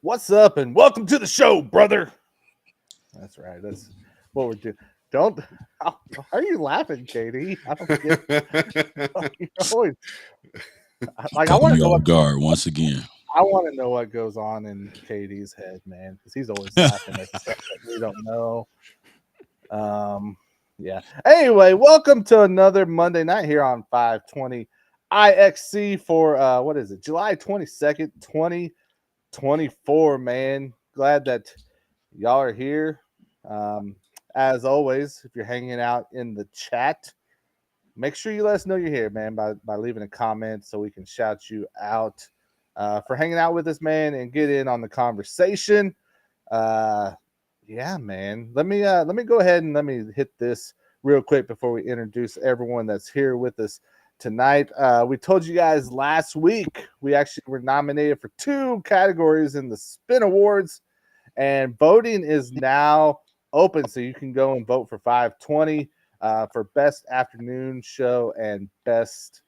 What's up, and welcome to the show, brother. That's right. That's what we're doing. Don't. How are you laughing, Katie? I don't get. You're always, like, I Caught want to me know off what guard once again. I want to know what goes on in Katie's head, man, because he's always laughing at stuff that we don't know. Yeah. Anyway, welcome to another Monday night here on 520 iXc for what is it? July 22nd, 2024, man. Glad that y'all are here. As always, if you're hanging out in the chat, make sure you let us know you're here, man, by leaving a comment so we can shout you out for hanging out with us, man, and get in on the conversation. Yeah, man. Let me go ahead and let me hit this real quick before we introduce everyone that's here with us tonight. We told you guys last week we actually were nominated for 2 categories in the Spin Awards, and voting is now open, so you can go and vote for 520 for best afternoon show and best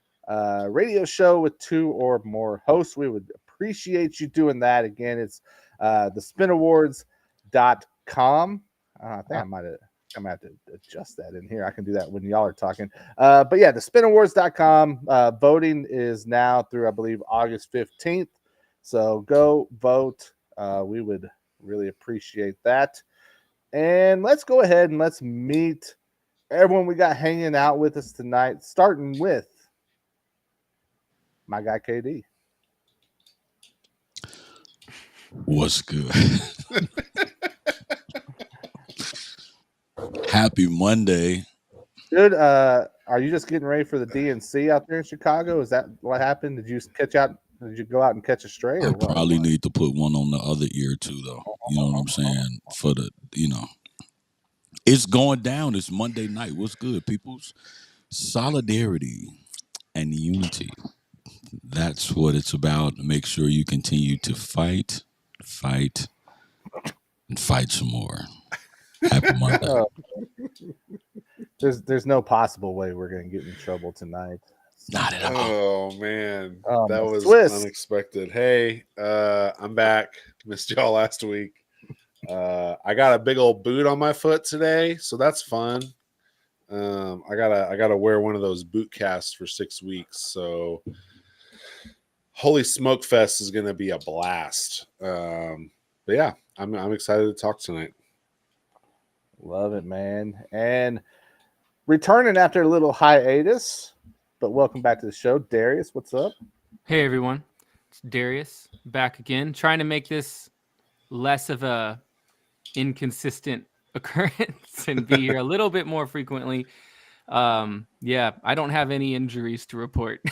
radio show with 2 or more hosts. We would appreciate you doing that. Again, it's thespinawards.com. I think I'm gonna have to adjust that in here. I can do that when y'all are talking. But yeah, thespinawards.com. Voting is now through, I believe, August 15th. So go vote. We would really appreciate that. And let's go ahead and let's meet everyone we got hanging out with us tonight, starting with my guy KD. What's good? Happy Monday. Dude, are you just getting ready for the DNC out there in Chicago? Is that what happened? Did you go out and catch a stray, or I what? probably need to put one on the other ear too, though. You know what I'm saying? It's going down. It's Monday night. What's good, peoples? Solidarity and unity. That's what it's about. Make sure you continue to fight, and fight some more. Happy Monday. There's no possible way we're gonna get in trouble tonight. Not at all. Oh man, that was Swiss. unexpected. Hey, I'm back. Missed y'all last week. I got a big old boot on my foot today, so that's fun. I gotta wear one of those boot casts for 6 weeks. So Holy Smoke Fest is gonna be a blast. But yeah, I'm excited to talk tonight. Love it, man. And returning after a little hiatus, but welcome back to the show, Darius. What's up? Hey everyone, it's Darius back again, trying to make this less of a inconsistent occurrence and be here a little bit more frequently. Yeah, I don't have any injuries to report.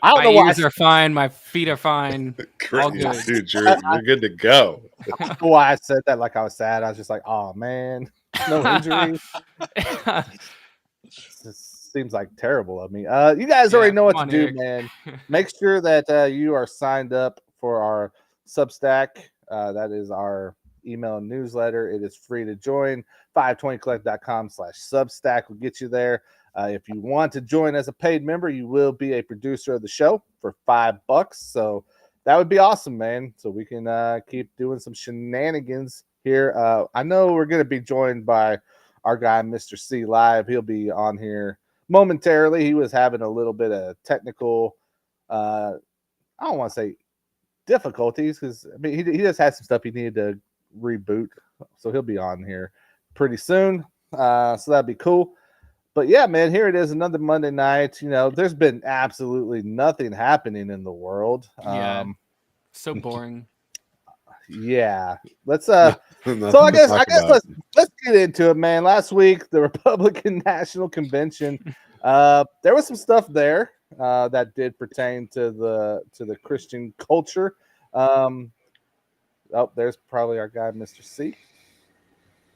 I don't my know why ears are fine, my feet are fine. All good. Dude, you're good to go. I don't know why I said that like I was sad. I was just like, oh man, no injury. This seems like terrible of me. You guys already know what to do, man. Make sure that you are signed up for our Substack. That is our email newsletter. It is free to join. 520collect.com/Substack will get you there. If you want to join as a paid member, you will be a producer of the show for $5. So that would be awesome, man. So we can keep doing some shenanigans here. I know we're going to be joined by our guy, Mr. C Live. He'll be on here momentarily. He was having a little bit of technical, I don't want to say difficulties, because I mean he just had some stuff he needed to reboot. So he'll be on here pretty soon. So that'd be cool. But yeah, man, here it is, another Monday night. You know, there's been absolutely nothing happening in the world. Yeah, so boring. Yeah, let's so I guess let's get into it, man. Last week, the Republican National Convention, there was some stuff there that did pertain to the Christian culture. Oh, there's probably our guy, Mr. C.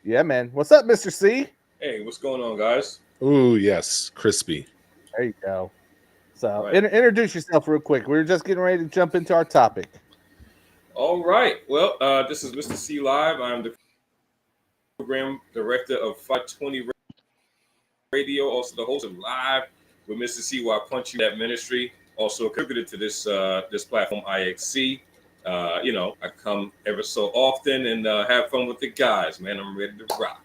Yeah, man. What's up, Mr. C? Hey, what's going on, guys? Ooh, yes, crispy. There you go. So introduce yourself real quick. We were just getting ready to jump into our topic. All right. Well, this is Mr. C Live. I'm the program director of 520 Radio, also the host of Live with Mr. C While I Punch You That Ministry. also a contributor to this platform, iXc. I come ever so often and have fun with the guys, man. I'm ready to rock.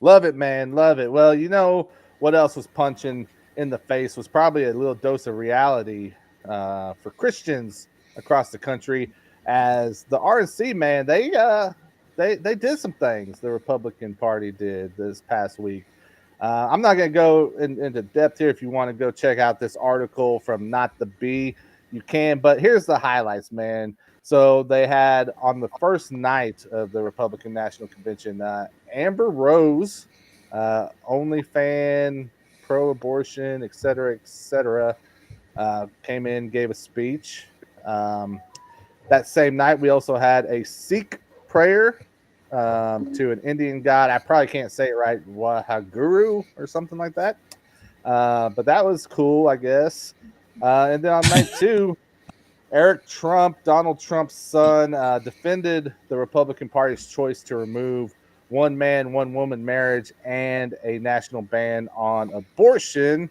Love it, man. Love it. Well, you know what else was punching in the face was probably a little dose of reality for Christians across the country, as the RNC, man, they did some things the Republican Party did this past week. I'm not going to go into depth here. If you want to go check out this article from Not the Bee, you can. But here's the highlights, man. So they had on the first night of the Republican National Convention, Amber Rose, OnlyFan, pro-abortion, et cetera, came in, gave a speech. That same night, we also had a Sikh prayer to an Indian god. I probably can't say it right, Wahaguru or something like that. But that was cool, I guess. And then on night two, Eric Trump, Donald Trump's son, defended the Republican Party's choice to remove one man, one woman marriage and a national ban on abortion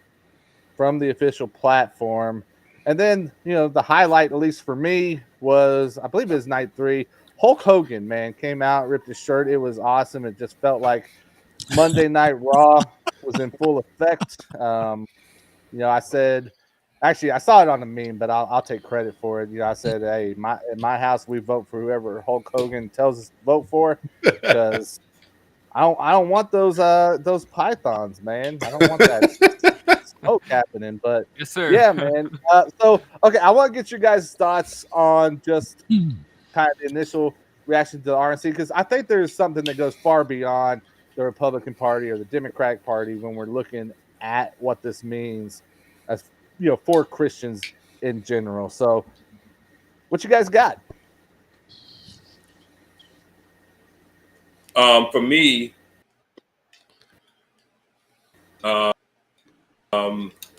from the official platform. And then, the highlight, at least for me, was, I believe it was night three, Hulk Hogan, man, came out, ripped his shirt. It was awesome. It just felt like Monday Night Raw was in full effect. I said, actually, I saw it on a meme, but I'll take credit for it. I said, hey, in my house, we vote for whoever Hulk Hogan tells us to vote for, because I don't want those pythons, man. I don't want that smoke happening. But Yes, sir. yeah, man. Okay, I want to get your guys' thoughts on just kind of the initial reaction to the RNC, because I think there's something that goes far beyond the Republican Party or the Democratic Party when we're looking at what this means as for Christians in general. So what you guys got? For me, I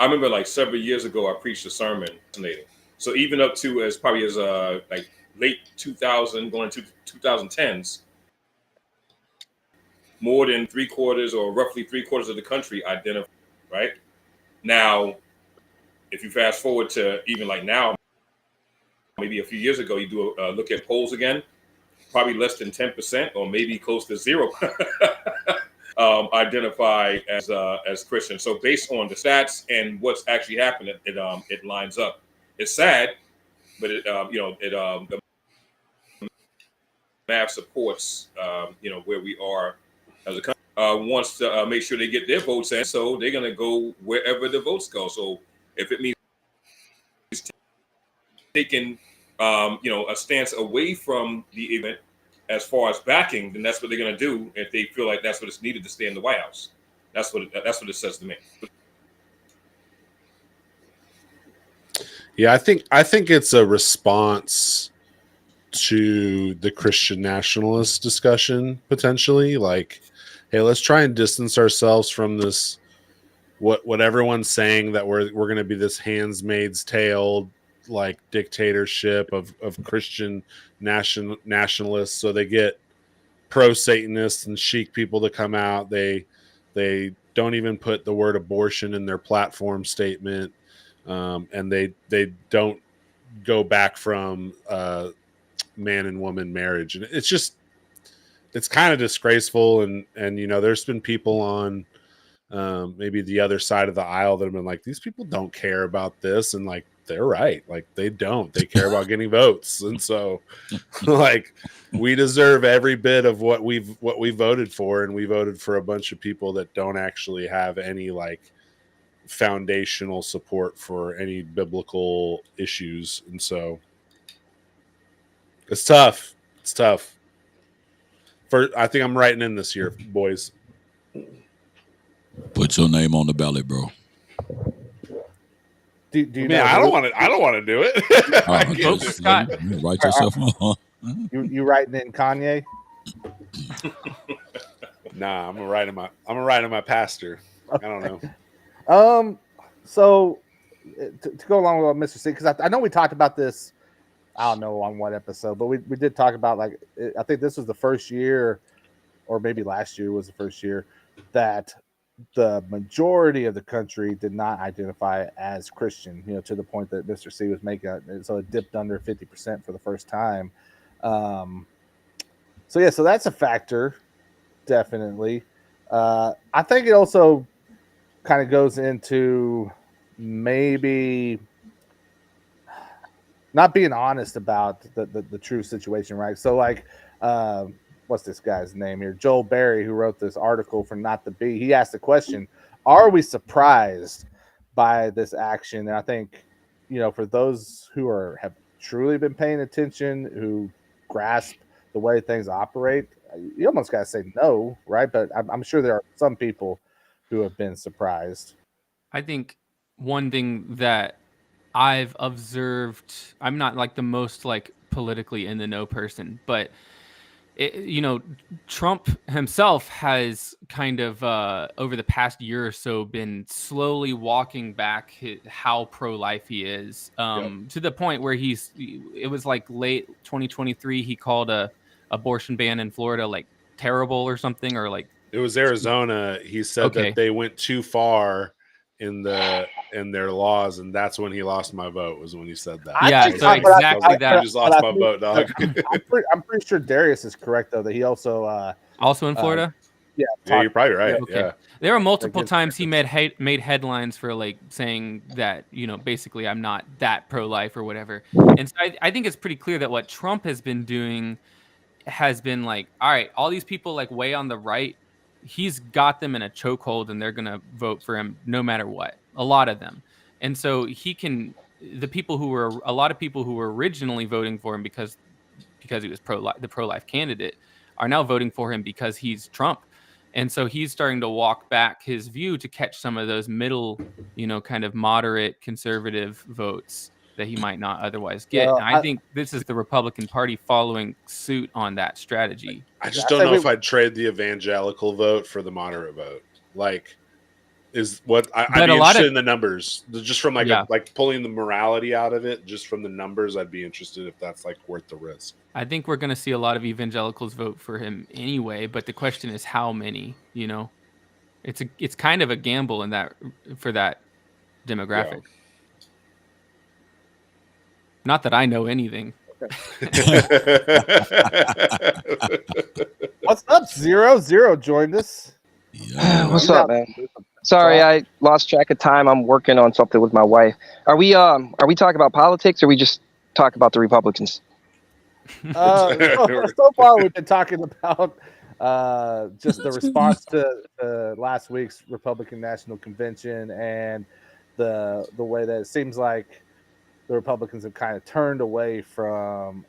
remember like several years ago, I preached a sermon. So even up to as probably as like late 2000 going to 2010s, more than roughly three quarters of the country identify, right? Now, if you fast forward to even like now, maybe a few years ago, you do a look at polls again, probably less than 10% or maybe close to zero identify as Christian. So based on the stats and what's actually happening, it lines up. It's sad, but the math supports where we are as a country. Wants to make sure they get their votes in, so they're going to go wherever the votes go. So if it means taking a stance away from the event as far as backing, then that's what they're going to do if they feel like that's what is needed to stay in the White House. That's what it says to me. Yeah, I think it's a response to the Christian nationalist discussion, potentially. Like, hey, let's try and distance ourselves from this what everyone's saying, that we're going to be this handmaid's tale like dictatorship of Christian nationalists. So they get pro-Satanists and chic people to come out. They don't even put the word abortion in their platform statement, and they don't go back from man and woman marriage. And it's kind of disgraceful. And there's been people on maybe the other side of the aisle that have been like, these people don't care about this, and like, they're right. Like, they care about getting votes. And so like, we deserve every bit of what we voted for, and we voted for a bunch of people that don't actually have any like foundational support for any biblical issues. And so it's tough. I think I'm writing in this year, boys. Put your name on the ballot, bro. Do you Man, I don't want to do it. Scott. Write yourself on. You writing in Kanye? Nah, I'm gonna write in my pastor. Okay. I don't know. So to go along with Mr. C, because I know we talked about this, I don't know on what episode, but we did talk about, like, I think this was the first year, or maybe last year was the first year, that the majority of the country did not identify as Christian, to the point that Mr. C was making. So it dipped under 50% for the first time. So that's a factor, definitely. I think it also kind of goes into maybe not being honest about the true situation, right? So like, what's this guy's name here? Joel Berry, who wrote this article for Not the Bee. He asked the question, are we surprised by this action? And I think, for those who have truly been paying attention, who grasp the way things operate, you almost got to say no, right? But I'm sure there are some people who have been surprised. I think one thing that I've observed, I'm not like the most like politically in the know person, but Trump himself has kind of over the past year or so been slowly walking back how pro-life he is, to the point where it was like late 2023 he called a abortion ban in Florida like terrible or something, or like it was Arizona. He said that they went too far in their laws, and that's when he lost my vote. Was when he said that. Yeah, so exactly that. I just lost my vote, dog. I'm pretty sure Darius is correct though, that he also in Florida. Yeah, you're probably right. Okay. Yeah, there were multiple times he made headlines for like saying that basically I'm not that pro-life or whatever. And so I think it's pretty clear that what Trump has been doing has been like, all right, all these people like way on the right, he's got them in a chokehold and they're going to vote for him no matter what, a lot of them. And so a lot of people who were originally voting for him because he was the pro-life candidate are now voting for him because he's Trump. And so he's starting to walk back his view to catch some of those middle, kind of moderate conservative votes that he might not otherwise get. Well, and I think this is the Republican Party following suit on that strategy. I just don't know if I'd trade the evangelical vote for the moderate vote. Like, is what I'd be interested in the numbers, just from like pulling the morality out of it, just from the numbers. I'd be interested if that's like worth the risk. I think we're going to see a lot of evangelicals vote for him anyway, but the question is how many. It's kind of a gamble for that demographic. Yeah. Not that I know anything. What's up, Zero joined us. Yeah. What's up, man? Sorry, I lost track of time. I'm working on something with my wife. Are we talking about politics, or we just talk about the Republicans? So far, we've been talking about just the response to last week's Republican National Convention and the way that it seems like the Republicans have kind of turned away from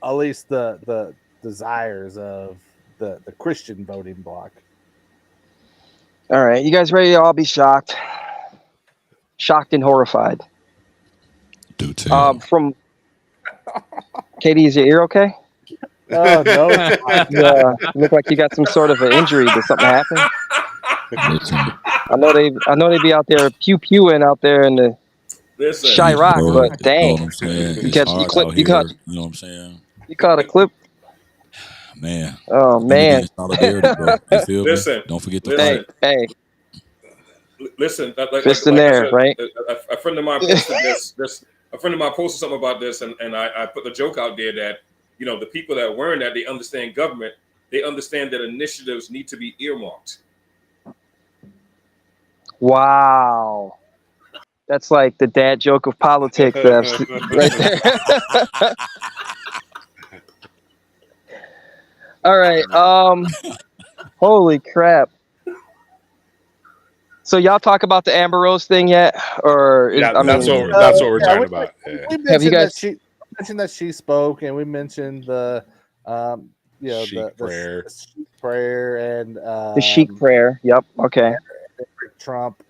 at least the desires of the Christian voting bloc. All right, you guys ready to all be shocked and horrified? Do tell. From Katie, is your ear okay? Oh no! You look like you got some sort of an injury. Did something happen? I know they be out there pew-pewing out there in the Chirac, but dang, you caught you know what I'm saying? You caught a clip. Man. Oh man. Listen. Don't forget the fight. Hey. Listen. Fist in there, right? A friend of mine posted this. A friend of mine posted something about this, and I put the joke out there that the people that weren't that, they understand government. They understand that initiatives need to be earmarked. Wow. That's like the dad joke of politics, right there. All right. Holy crap. So y'all talk about the Amber Rose thing yet, or that's what we're talking about. We have you guys mentioned that she spoke, and we mentioned the Sheik prayer. The Sheik prayer and the Sheik prayer. Yep. Okay. Trump,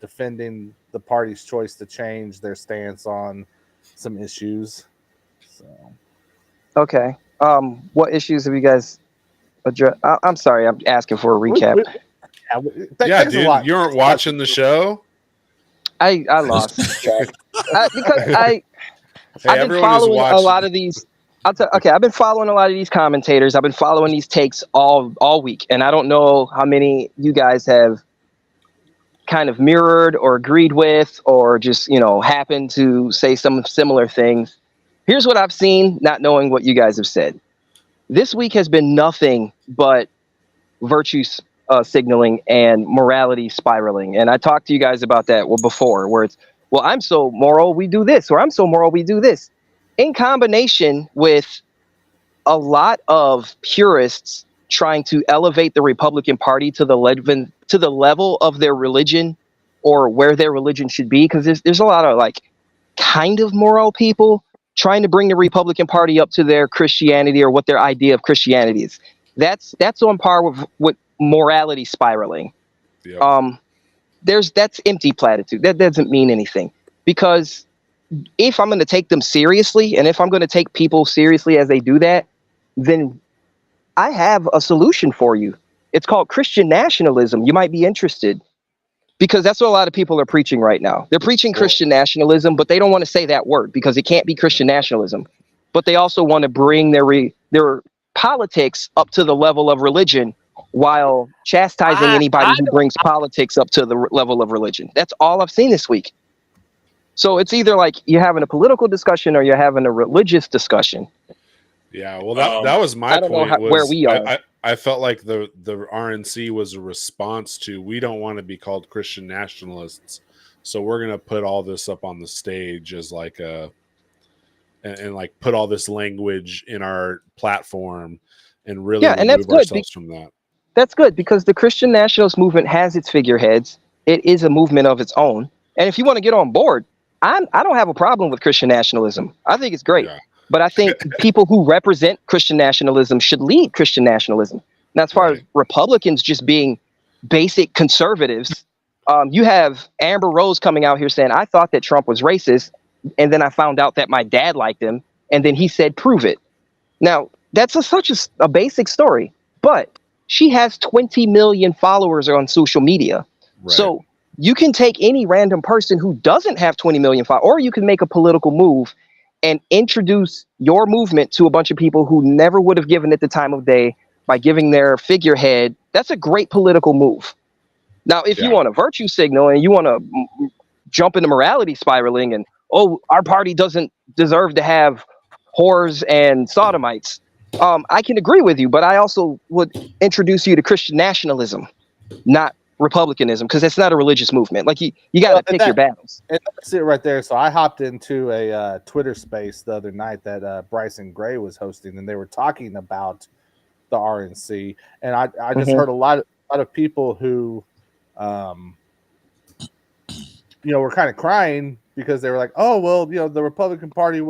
defending the party's choice to change their stance on some issues. So, okay. What issues have you guys addressed? I'm sorry, I'm asking for a recap. Dude, you weren't watching the show. I lost track because I've been following a lot of these. Okay, I've been following a lot of these commentators. I've been following these takes all week, and I don't know how many you guys have kind of mirrored or agreed with, or just happened to say some similar things. Here's what I've seen, not knowing what you guys have said. This week has been nothing but virtue signaling and morality spiraling, and I talked to you guys about that before, where it's, well, I'm so moral, we do this, or I'm so moral, we do this, in combination with a lot of purists trying to elevate the Republican Party to the level of their religion, or where their religion should be, because there's a lot of like kind of moral people trying to bring the Republican Party up to their Christianity, or what their idea of Christianity is. That's on par with morality spiraling. Yep. That's empty platitude. That doesn't mean anything, because if I'm going to take them seriously, and if I'm going to take people seriously as they do that, then I have a solution for you. It's called Christian nationalism. You might be interested, because that's what a lot of people are preaching right now. They're preaching Christian nationalism, but they don't want to say that word because it can't be Christian nationalism. But they also want to bring their politics up to the level of religion, while chastising anybody who brings politics up to the level of religion. That's all I've seen this week. So it's either like you're having a political discussion or you're having a religious discussion. Yeah, well, that was my point. I don't know where we are. I felt like the RNC was a response to, we don't want to be called Christian nationalists, so we're going to put all this up on the stage as like and like put all this language in our platform and really remove ourselves from that. That's good, because the Christian nationalist movement has its figureheads. It is a movement of its own. And if you want to get on board, I don't have a problem with Christian nationalism. I think it's great. Yeah. But I think people who represent Christian nationalism should lead Christian nationalism. Now, as far as Republicans just being basic conservatives, you have Amber Rose coming out here saying, I thought that Trump was racist, and then I found out that my dad liked him, and then he said, prove it. Now, that's such a basic story, but she has 20 million followers on social media. Right. So you can take any random person who doesn't have 20 million followers, or you can make a political move and introduce your movement to a bunch of people who never would have given it the time of day by giving their figurehead. That's a great political move. Now, if you want a virtue signal and you want to jump into morality spiraling and, our party doesn't deserve to have whores and sodomites, I can agree with you, but I also would introduce you to Christian nationalism, not Republicanism, because it's not a religious movement. Like you got to pick your battles. And that's it right there. So I hopped into a Twitter space the other night that Bryson Gray was hosting, and they were talking about the RNC, and I just heard a lot of people who, were kind of crying because they were like, oh well, the Republican Party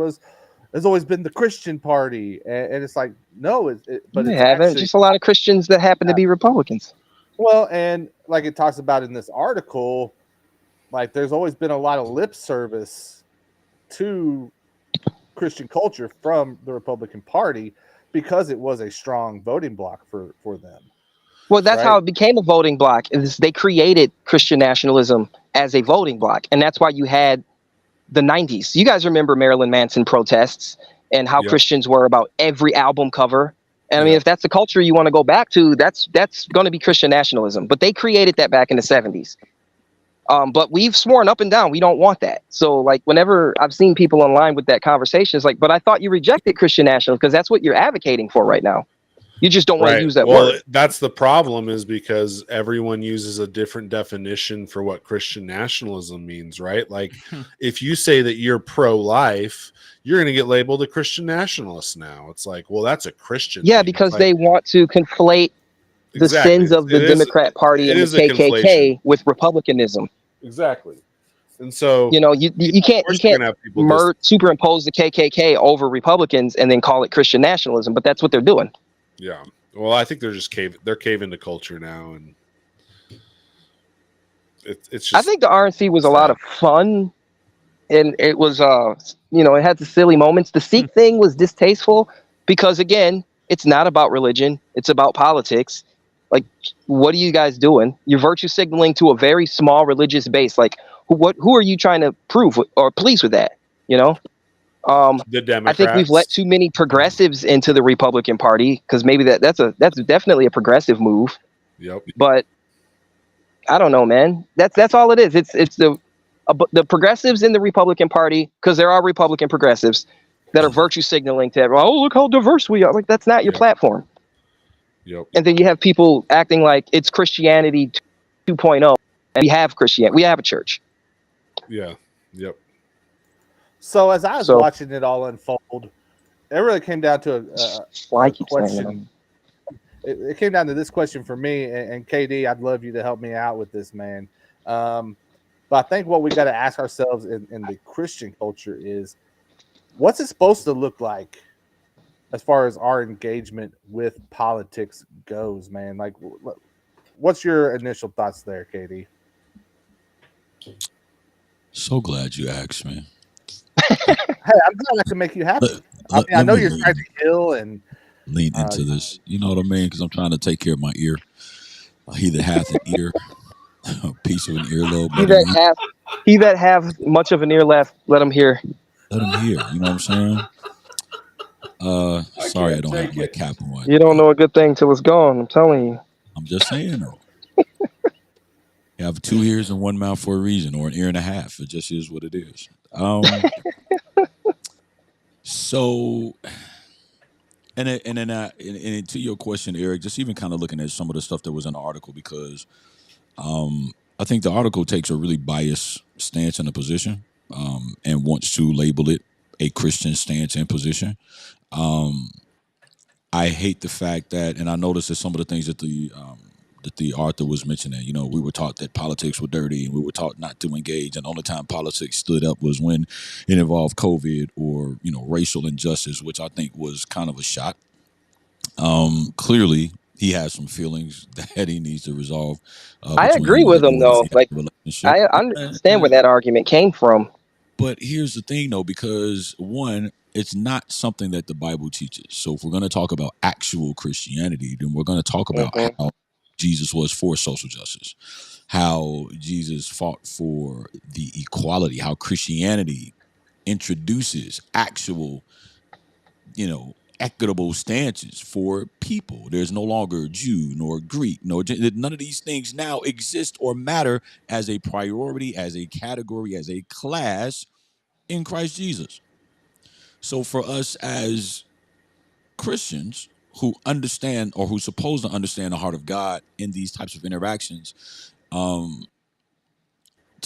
has always been the Christian party, and it's like, no, but they haven't. Just a lot of Christians that happen to be Republicans. Well, and like it talks about in this article, like there's always been a lot of lip service to Christian culture from the Republican Party because it was a strong voting bloc for them. Well, that's how it became a voting bloc. They created Christian nationalism as a voting bloc, and that's why you had the 90s. You guys remember Marilyn Manson protests and how Christians were about every album cover. And I mean, if that's the culture you want to go back to, that's going to be Christian nationalism. But they created that back in the 70s. But we've sworn up and down we don't want that. So like whenever I've seen people online with that conversation, it's like, but I thought you rejected Christian nationalism because that's what you're advocating for right now. You just don't want to use that word. That's the problem, is because everyone uses a different definition for what Christian nationalism means, right? Like if you say that you're pro-life, you're going to get labeled a Christian nationalist now. It's like, well, that's a Christian thing. Because they want to conflate the sins of the Democrat Party and the KKK with republicanism. Exactly. And so you can't superimpose the KKK over Republicans and then call it Christian nationalism, but that's what they're doing. Yeah. Well, I think they're just caving to culture now, and it's just. I think the RNC was a lot of fun, and it was it had the silly moments. The Sikh thing was distasteful because again, it's not about religion; it's about politics. Like, what are you guys doing? You're virtue signaling to a very small religious base. Like, who are you trying to prove or please with that? The Democrats. I think we've let too many progressives into the Republican Party, because maybe that's definitely a progressive move. Yep. But I don't know, man. That's all it is. It's the progressives in the Republican Party, because there are Republican progressives that are virtue signaling to everyone. Oh, look how diverse we are. Like, that's not your platform. Yep. And then you have people acting like it's Christianity 2.0, and we have Christianity. We have a church. Yeah. Yep. So as I was watching it all unfold, it really came down to a question. It came down to this question for me, and KD, I'd love you to help me out with this, man. But I think what we got to ask ourselves in the Christian culture is, what's it supposed to look like as far as our engagement with politics goes, man? Like, what's your initial thoughts there, KD? So glad you asked, man. Hey, I'm glad I can make you happy. I know you're trying to heal and lean into this. You know what I mean? Because I'm trying to take care of my ear. He that hath an ear, a piece of an earlobe. He that have much of an ear left, let him hear. Let him hear. You know what I'm saying? Sorry, I don't have my cap on. You don't know a good thing till it's gone. I'm telling you. I'm just saying, though. You have 2 ears and 1 mouth for a reason, or an ear and a half. It just is what it is. So, and to your question, Eric, just even kind of looking at some of the stuff that was in the article, because I think the article takes a really biased stance in the position, and wants to label it a Christian stance and position. I hate the fact that, and I noticed that some of the things that the author was mentioning, you know, we were taught that politics were dirty, and we were taught not to engage, and the only time politics stood up was when it involved COVID or, you know, racial injustice, which I think was kind of a shot. Clearly, he has some feelings that he needs to resolve. I agree with him, though. Like, I understand where that argument came from. But here's the thing, though, because one, it's not something that the Bible teaches. So if we're going to talk about actual Christianity, then we're going to talk about how Jesus was for social justice, how Jesus fought for the equality, how Christianity introduces actual, you know, equitable stances for people. There's no longer Jew nor Greek, none of these things now exist or matter as a priority, as a category, as a class in Christ Jesus. So for us as Christians who understand, or who's supposed to understand the heart of God in these types of interactions, to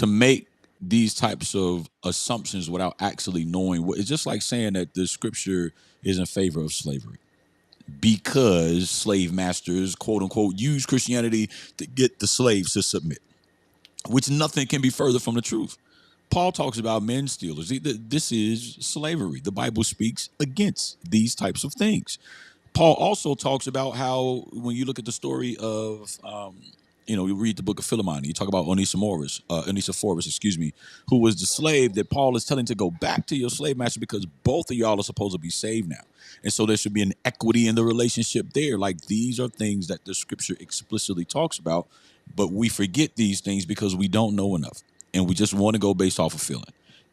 make these types of assumptions without actually knowing what, it's just like saying that the scripture is in favor of slavery because slave masters, quote unquote, use Christianity to get the slaves to submit, which nothing can be further from the truth. Paul talks about men stealers. This is slavery. The Bible speaks against these types of things. Paul also talks about how, when you look at the story of, you read the book of Philemon, you talk about Onesiphorus, who was the slave that Paul is telling to go back to your slave master because both of y'all are supposed to be saved now. And so there should be an equity in the relationship there. Like, these are things that the scripture explicitly talks about, but we forget these things because we don't know enough. And we just want to go based off of feeling.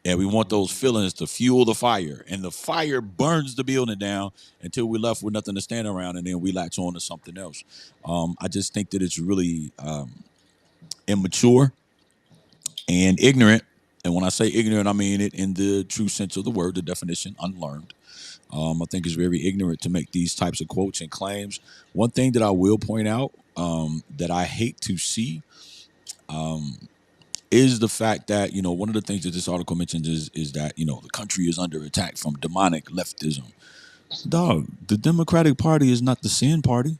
And we want those feelings to fuel the fire. And the fire burns the building down until we're left with nothing to stand around, and then we latch on to something else. I just think that it's really immature and ignorant. And when I say ignorant, I mean it in the true sense of the word, the definition, unlearned. I think it's very ignorant to make these types of quotes and claims. One thing that I will point out that I hate to see is the fact that, one of the things that this article mentions is that, the country is under attack from demonic leftism. Dog, the Democratic Party is not the sin party.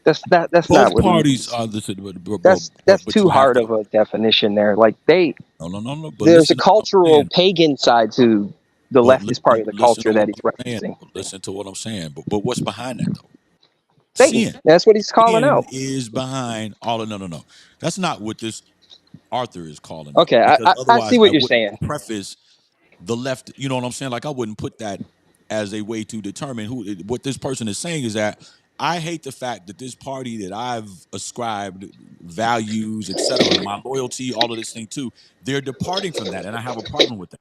That's both not what parties are the. That's too hard of a definition there. Like no. There's a cultural pagan side to the leftist part of the culture that he's referencing. Listen to what I'm saying. But what's behind that, though? Satan. That's what he's calling out. Is behind all of no. That's not what this Arthur is calling. Okay, I see what you're saying. Preface the left. You know what I'm saying? Like, I wouldn't put that as a way to determine what this person is saying. Is that I hate the fact that this party that I've ascribed values, etc., my loyalty, all of this thing too, they're departing from that, and I have a problem with that.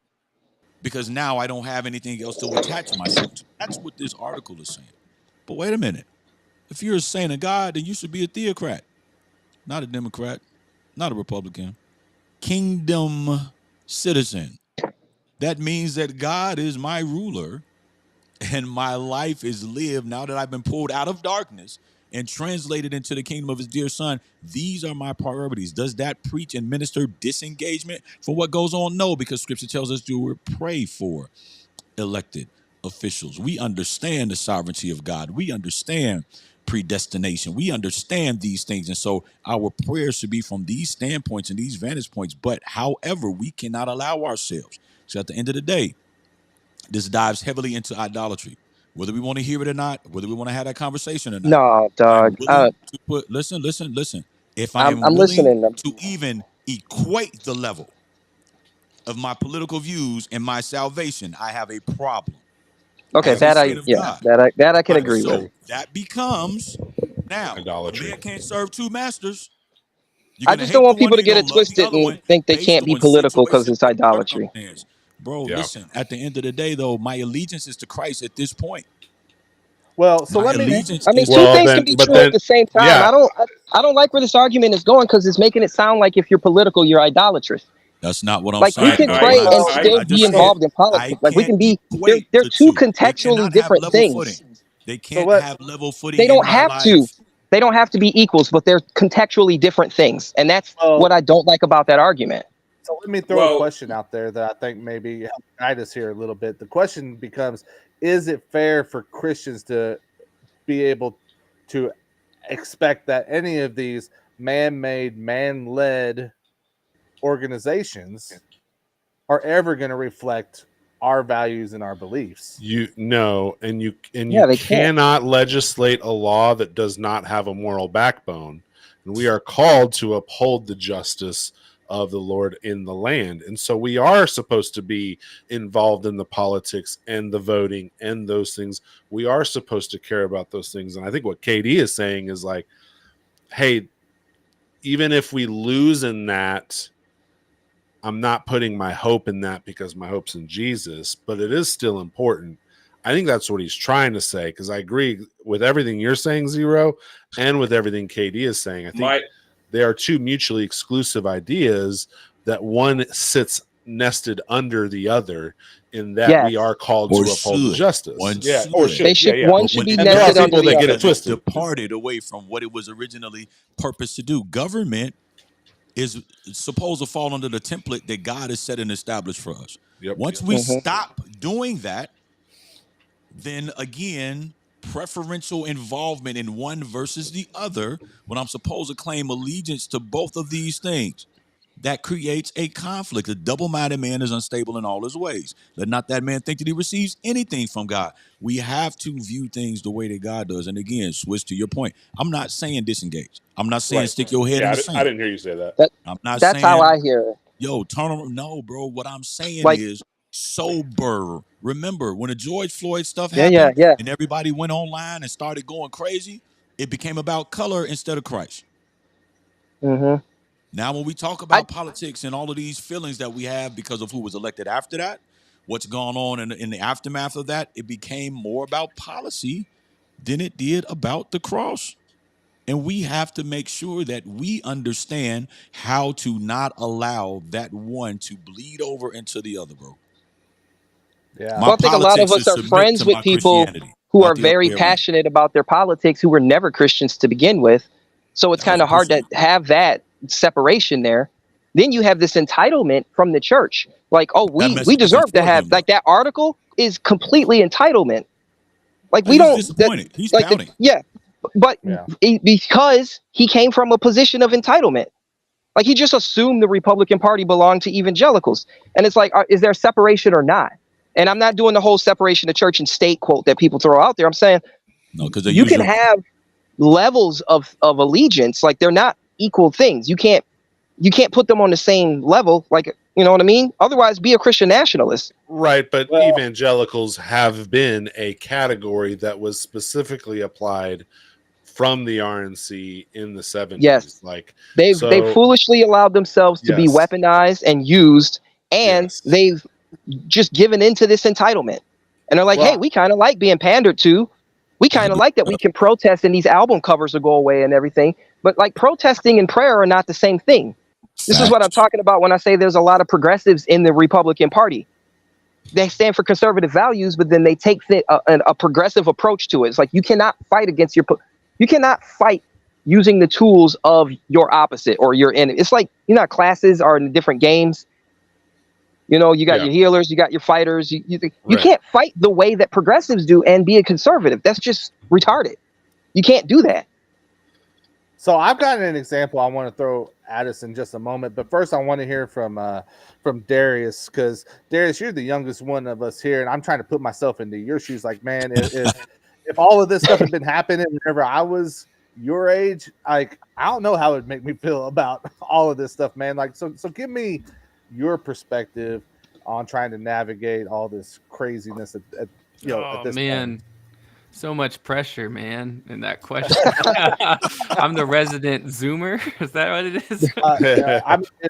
because now I don't have anything else to attach myself to. That's what this article is saying. But wait a minute. If you're a saint of God, then you should be a theocrat, not a Democrat, not a Republican. Kingdom citizen. That means that God is my ruler and my life is lived now that I've been pulled out of darkness and translated into the kingdom of his dear son. These are my priorities. Does that preach and minister disengagement from what goes on? No, because scripture tells us to pray for elected officials. We understand the sovereignty of God. We understand predestination. We understand these things. And so our prayers should be from these standpoints and these vantage points. But however, we cannot allow ourselves. So at the end of the day, this dives heavily into idolatry. Whether we want to hear it or not, whether we want to have that conversation or not. No, dog. Listen. If I'm willing listening. to even equate the level of my political views and my salvation, I have a problem. Okay, that I can agree with. That becomes now idolatry. Man can't serve two masters. I just don't want people to get it twisted and think they can't be political because it's idolatry. Bro, listen, at the end of the day, though, my allegiance is to Christ at this point. Well, so let me. Two things can be true at the same time. Yeah. I don't like where this argument is going because it's making it sound like if you're political, you're idolatrous. That's not what I'm saying. Like we can pray and still be involved in politics. Like we can be. They're two contextually different things. They can't have level footing. They don't have to. They don't have to be equals, but they're contextually different things, and that's what I don't like about that argument. So let me throw a question out there that I think maybe help guide us here a little bit. The question becomes, is it fair for Christians to be able to expect that any of these man-made, man-led organizations are ever going to reflect our values and our beliefs? You cannot legislate a law that does not have a moral backbone. And we are called to uphold the justice of the Lord in the land. And so we are supposed to be involved in the politics and the voting and those things. We are supposed to care about those things. And I think what KD is saying is like, hey, even if we lose in that, I'm not putting my hope in that because my hope's in Jesus, but it is still important. I think that's what he's trying to say, because I agree with everything you're saying, Zero, and with everything KD is saying. I think they are two mutually exclusive ideas that one sits nested under the other, in that we are called to uphold justice. One should be nested under the other. Get it twisted. Departed away from what it was originally purposed to do. Government is supposed to fall under the template that God has set and established for us. Once we stop doing that, then again, preferential involvement in one versus the other, when I'm supposed to claim allegiance to both of these things, that creates a conflict. A double-minded man is unstable in all his ways. Let not that man think that he receives anything from God. We have to view things the way that God does. And again, switch to your point. I'm not saying disengage. I'm not saying stick your head in the sand. I didn't hear you say that. That's how I hear it. Yo, turn around. No, bro. What I'm saying is sober. Remember, when the George Floyd stuff happened and everybody went online and started going crazy, it became about color instead of Christ. Now, when we talk about politics and all of these feelings that we have because of who was elected after that, what's gone on in the aftermath of that, it became more about policy than it did about the cross. And we have to make sure that we understand how to not allow that one to bleed over into the other, bro. Yeah. Well, I think a lot of us are friends with people who are very passionate about their politics, who were never Christians to begin with. So it's kind of hard to have that separation there. Then you have this entitlement from the church. Like, oh, we deserve to have, like, that article is completely entitlement. Like, we don't. Disappointed. He's pouting. Because he came from a position of entitlement. Like, he just assumed the Republican Party belonged to evangelicals. And it's like, is there separation or not? And I'm not doing the whole separation of church and state quote that people throw out there. I'm saying you can have levels of allegiance. Like, they're not equal things. You can't put them on the same level. Like, you know what I mean? Otherwise, be a Christian nationalist. Right. But evangelicals have been a category that was specifically applied from the RNC in the 70s. Yes. Like they foolishly allowed themselves to be weaponized and used, and they've just giving into this entitlement. And they're like, hey, we kind of like being pandered to. We kind of like that we can protest and these album covers will go away and everything. But like protesting and prayer are not the same thing. This is what I'm talking about when I say there's a lot of progressives in the Republican Party. They stand for conservative values, but then they take a progressive approach to it. It's like you cannot fight against you cannot fight using the tools of your opposite or your enemy. It's like, classes are in different games. You got your healers, you got your fighters. You can't fight the way that progressives do and be a conservative. That's just retarded. You can't do that. So I've got an example I want to throw at us in just a moment, but first I want to hear from Darius, because Darius, you're the youngest one of us here, and I'm trying to put myself into your shoes. Like, man, if all of this stuff had been happening whenever I was your age, like, I don't know how it would make me feel about all of this stuff, man. Like, so give me your perspective on trying to navigate all this craziness at this point. So much pressure, man, in that question. I'm the resident Zoomer. Is that what it is?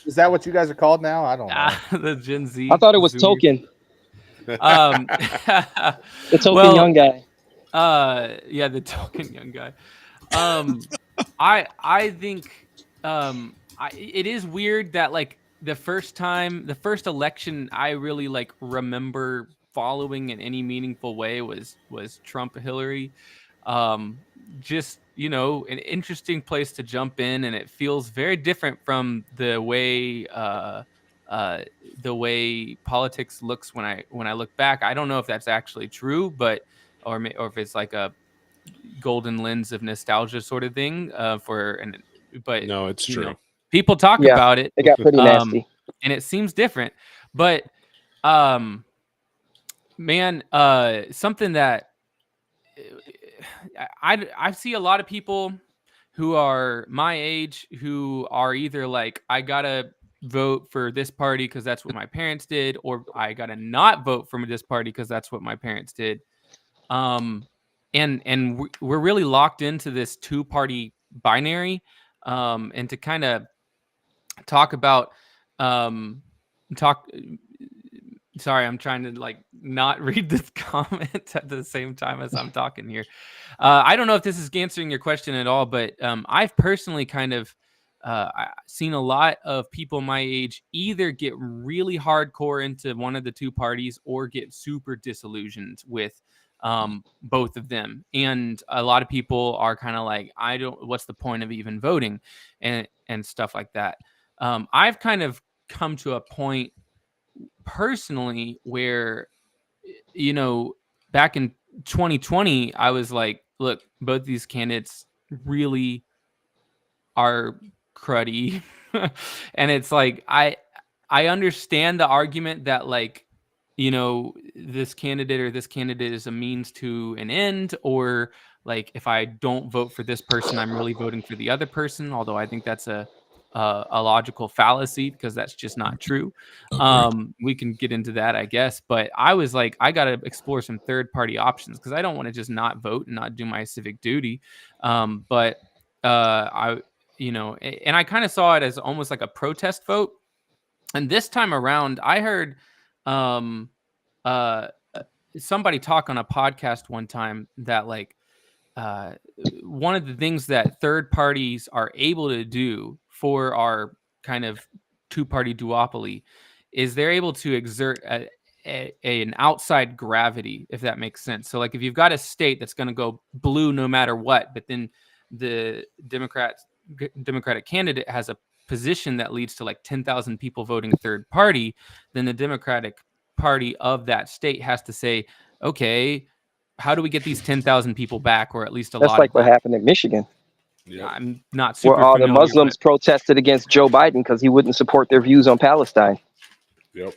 Is that what you guys are called now? I don't know. The Gen Z. I thought it was Token. The Token young guy. Yeah, the Token young guy. I think it is weird that like the first election I really like remember following in any meaningful way was Trump Hillary. Just an interesting place to jump in, and it feels very different from the way politics looks when I look back. I don't know if that's actually true, but or if it's like a golden lens of nostalgia sort of thing but no, it's true. People talk about it. It got pretty nasty, and it seems different, but man, something that I see a lot of people who are my age who are either like, I gotta vote for this party because that's what my parents did, or I gotta not vote for this party because that's what my parents did. And we're really locked into this two-party binary. And to kind of talk about sorry, I'm trying to like not read this comment at the same time as I'm talking here. I don't know if this is answering your question at all, but I've personally kind of seen a lot of people my age either get really hardcore into one of the two parties or get super disillusioned with both of them. And a lot of people are kind of like, what's the point of even voting and stuff like that. I've kind of come to a point personally where, back in 2020, I was like, look, both these candidates really are cruddy. And it's like, I understand the argument that like, this candidate is a means to an end, or like, if I don't vote for this person, I'm really voting for the other person. Although I think that's a logical fallacy, because that's just not true. We can get into that, I guess. But I was like, I got to explore some third party options, because I don't want to just not vote and not do my civic duty. But I kind of saw it as almost like a protest vote. And this time around, I heard somebody talk on a podcast one time that like one of the things that third parties are able to do for our kind of two-party duopoly is they're able to exert an outside gravity, if that makes sense. So like if you've got a state that's going to go blue no matter what, but then the Democratic candidate has a position that leads to like 10,000 people voting third party, then the Democratic Party of that state has to say, okay, how do we get these 10,000 people back, or at least That's lot like of what happened in Michigan. Yeah. I'm not super where all familiar, the Muslims protested against Joe Biden because he wouldn't support their views on Palestine. Yep.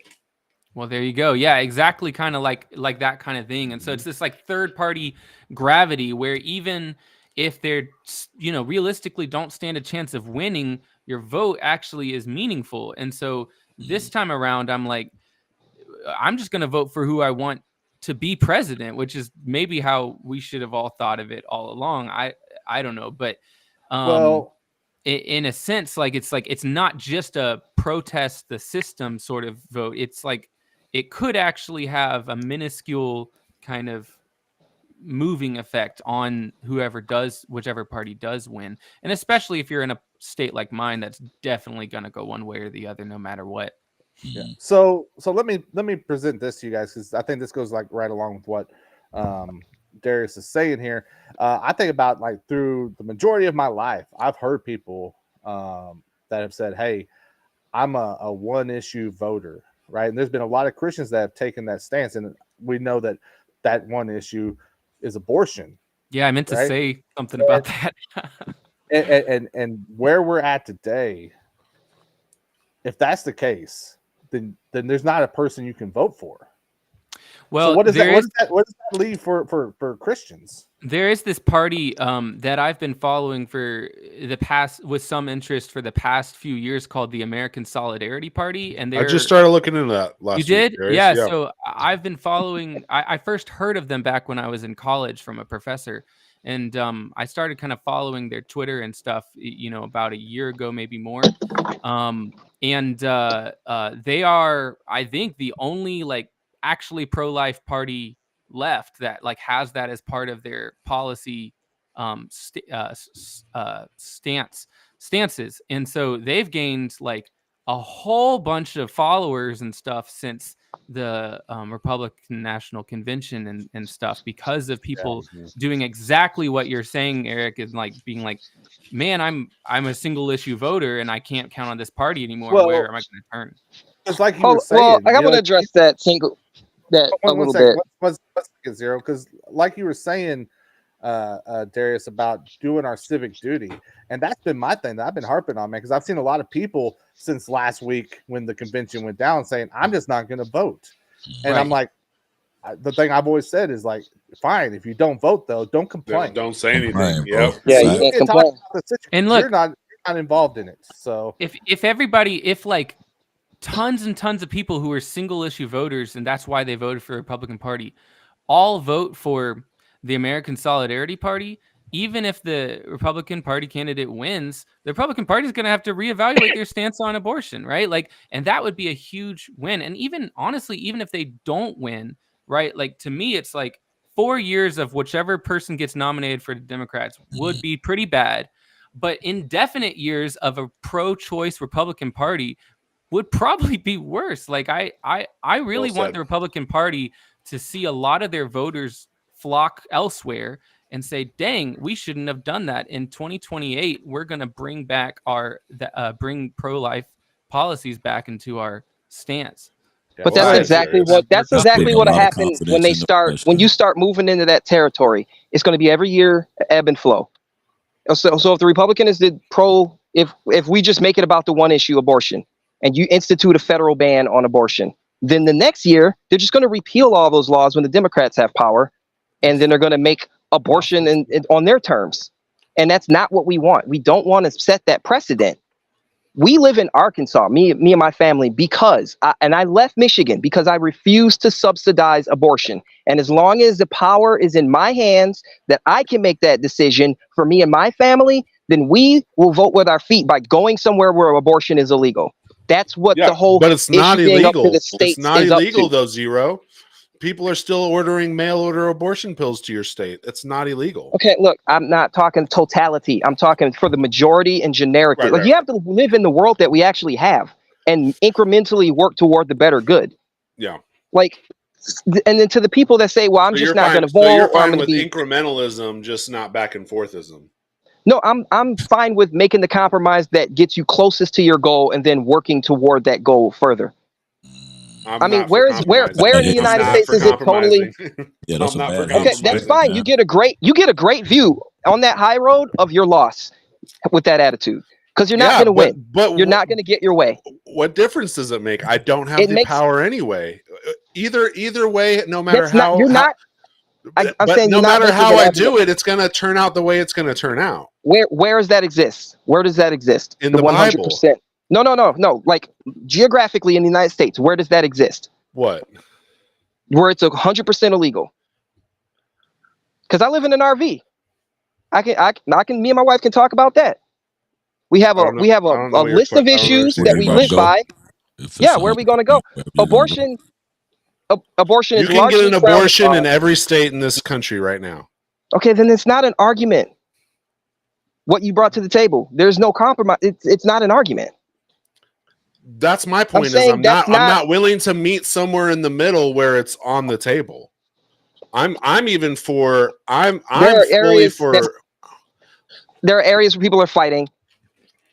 Well, there you go. Yeah, exactly. Kind of like that kind of thing. And so it's this like third party gravity where even if they're, realistically don't stand a chance of winning, your vote actually is meaningful. And so this time around, I'm like, I'm just going to vote for who I want to be president, which is maybe how we should have all thought of it all along. I don't know, but in a sense, like it's not just a protest the system sort of vote. It's like it could actually have a minuscule kind of moving effect on whichever party does win. And especially if you're in a state like mine, that's definitely going to go one way or the other, no matter what. Yeah. So let me present this to you guys, because I think this goes like right along with what Darius is saying here. I think about, like, through the majority of my life, I've heard people that have said, "Hey, I'm a one issue voter," right? And there's been a lot of Christians that have taken that stance, and we know that one issue is abortion. Yeah, I meant to say something about that. and where we're at today, if that's the case, then there's not a person you can vote for. Well, so what does that leave for Christians? There is this party that I've been following for the past, with some interest, for the past few years, called the American Solidarity Party, and I just started looking into that last week. You did? Yeah. So I've been following. I first heard of them back when I was in college from a professor, and I started kind of following their Twitter and stuff, about a year ago, maybe more. And they are, I think, the only actually pro-life party left that has that as part of their policy stances. And so they've gained a whole bunch of followers and stuff since the Republican National Convention and stuff, because of people doing exactly what you're saying, Eric, is being like, man, I'm a single issue voter and I can't count on this party anymore. Well, where am I going to turn? It's like you were saying. I want to address that a little bit. Let's get Zero, because like you were saying, Darius, about doing our civic duty, and that's been my thing that I've been harping on, man, because I've seen a lot of people since last week when the convention went down saying, I'm just not going to vote. And I'm like, the thing I've always said is, like, fine, if you don't vote, though, don't complain. Don't say anything. Right, yeah, you can't complain. And look, you're not involved in it. So if tons and tons of people who are single issue voters, and that's why they voted for the Republican Party, all vote for the American Solidarity Party, even if the Republican Party candidate wins, the Republican Party is going to have to reevaluate their stance on abortion, right? And that would be a huge win. And even honestly, even if they don't win, right? To me, it's 4 years of whichever person gets nominated for the Democrats would be pretty bad, but indefinite years of a pro-choice Republican Party would probably be worse. I really want the Republican Party to see a lot of their voters flock elsewhere and say, dang, we shouldn't have done that. In 2028, we're going to bring back bring pro-life policies back into our stance. But that's exactly what happened when you start moving into that territory. It's going to be every year ebb and flow. So if the Republican is the pro, if we just make it about the one issue, abortion, and you institute a federal ban on abortion, then the next year they're just going to repeal all those laws when the Democrats have power, and then they're going to make abortion on their terms. And that's not what we want. We don't want to set that precedent. We live in Arkansas, me and my family, because I left Michigan because I refuse to subsidize abortion. And as long as the power is in my hands, that I can make that decision for me and my family, then we will vote with our feet by going somewhere where abortion is illegal. That's what the whole. But it's not illegal. It's not illegal, though, Zero. People are still ordering mail order abortion pills to your state. It's not illegal. Okay, look, I'm not talking totality. I'm talking for the majority and generically. Right. You have to live in the world that we actually have and incrementally work toward the better good. Yeah. And then to the people that say, well, I'm just not going to vote. So you're fine with incrementalism, just not back and forthism. No, I'm fine with making the compromise that gets you closest to your goal and then working toward that goal further. Where in the United States is it totally? Yeah, that's okay. That's fine. Man. You get a great view on that high road of your loss with that attitude, because you're not going to win. But you're not going to get your way. What difference does it make? I don't have the power anyway. Either way, no matter how you're not. I'm saying no matter how I do it, it's going to turn out the way it's going to turn out. Where does that exist? Where does that exist? In the 100%. Bible. No. Geographically in the United States, where does that exist? What? Where it's 100% illegal. Because I live in an RV. I can. Me and my wife can talk about that. We have a list of issues that we live by. Yeah, where are we going to go? Abortion. Abortion You is can get largely an abortion in every state in this country right now. Okay, then it's not an argument. What you brought to the table, there's no compromise. It's not an argument. That's my point. I'm not willing to meet somewhere in the middle where it's on the table. I'm fully for. There are areas where people are fighting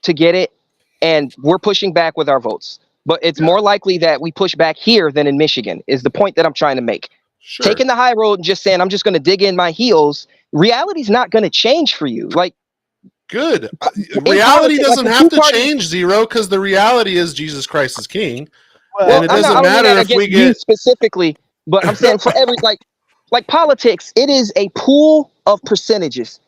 to get it, and we're pushing back with our votes. But it's more likely that we push back here than in Michigan, is the point that I'm trying to make. Sure. Taking the high road and just saying, I'm just going to dig in my heels, reality's not going to change for you. Like, good. Reality doesn't have to change, Zero, because the reality is Jesus Christ is King. Well, and it doesn't matter if we get specifically, but I'm saying for every like politics, it is a pool of percentages.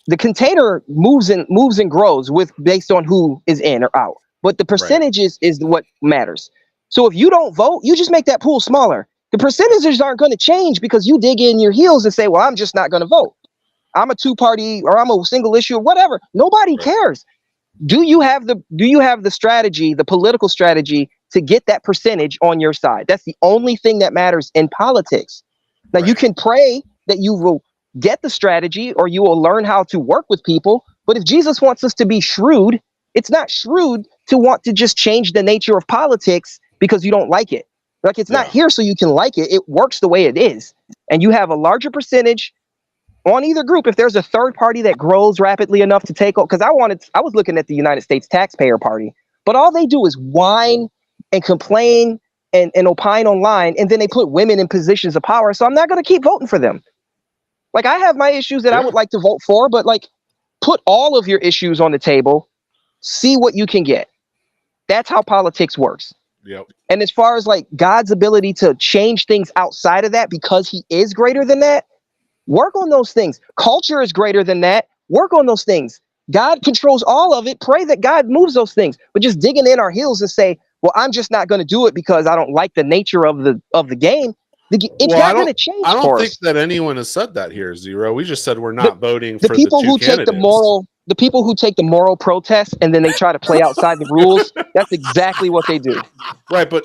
The container moves and grows based on who is in or out. But the percentages is what matters. So if you don't vote, you just make that pool smaller. The percentages aren't going to change because you dig in your heels and say, well, I'm just not going to vote. I'm a two-party or I'm a single issue or whatever. Nobody cares. Do you have the strategy, the political strategy to get that percentage on your side? That's the only thing that matters in politics. Now you can pray that you will get the strategy or you will learn how to work with people. But if Jesus wants us to be shrewd, it's not shrewd to want to just change the nature of politics because you don't like it. Like it's not here so you can like it. It works the way it is. And you have a larger percentage on either group. If there's a third party that grows rapidly enough to take over, because I was looking at the United States Taxpayer Party, but all they do is whine and complain and opine online, and then they put women in positions of power. So I'm not going to keep voting for them. Like I have my issues that I would like to vote for, but like put all of your issues on the table, see what you can get. That's how politics works. Yep. And as far as like God's ability to change things outside of that because he is greater than that, work on those things. Culture is greater than that. Work on those things. God controls all of it. Pray that God moves those things. But just digging in our heels and say, well, I'm just not going to do it because I don't like the nature of the game. It's not going to change. I don't think that anyone has said that here, Zero. We just said we're not voting for the people who candidates. The people who take the moral protest and then they try to play outside the rules, that's exactly what they do. Right, but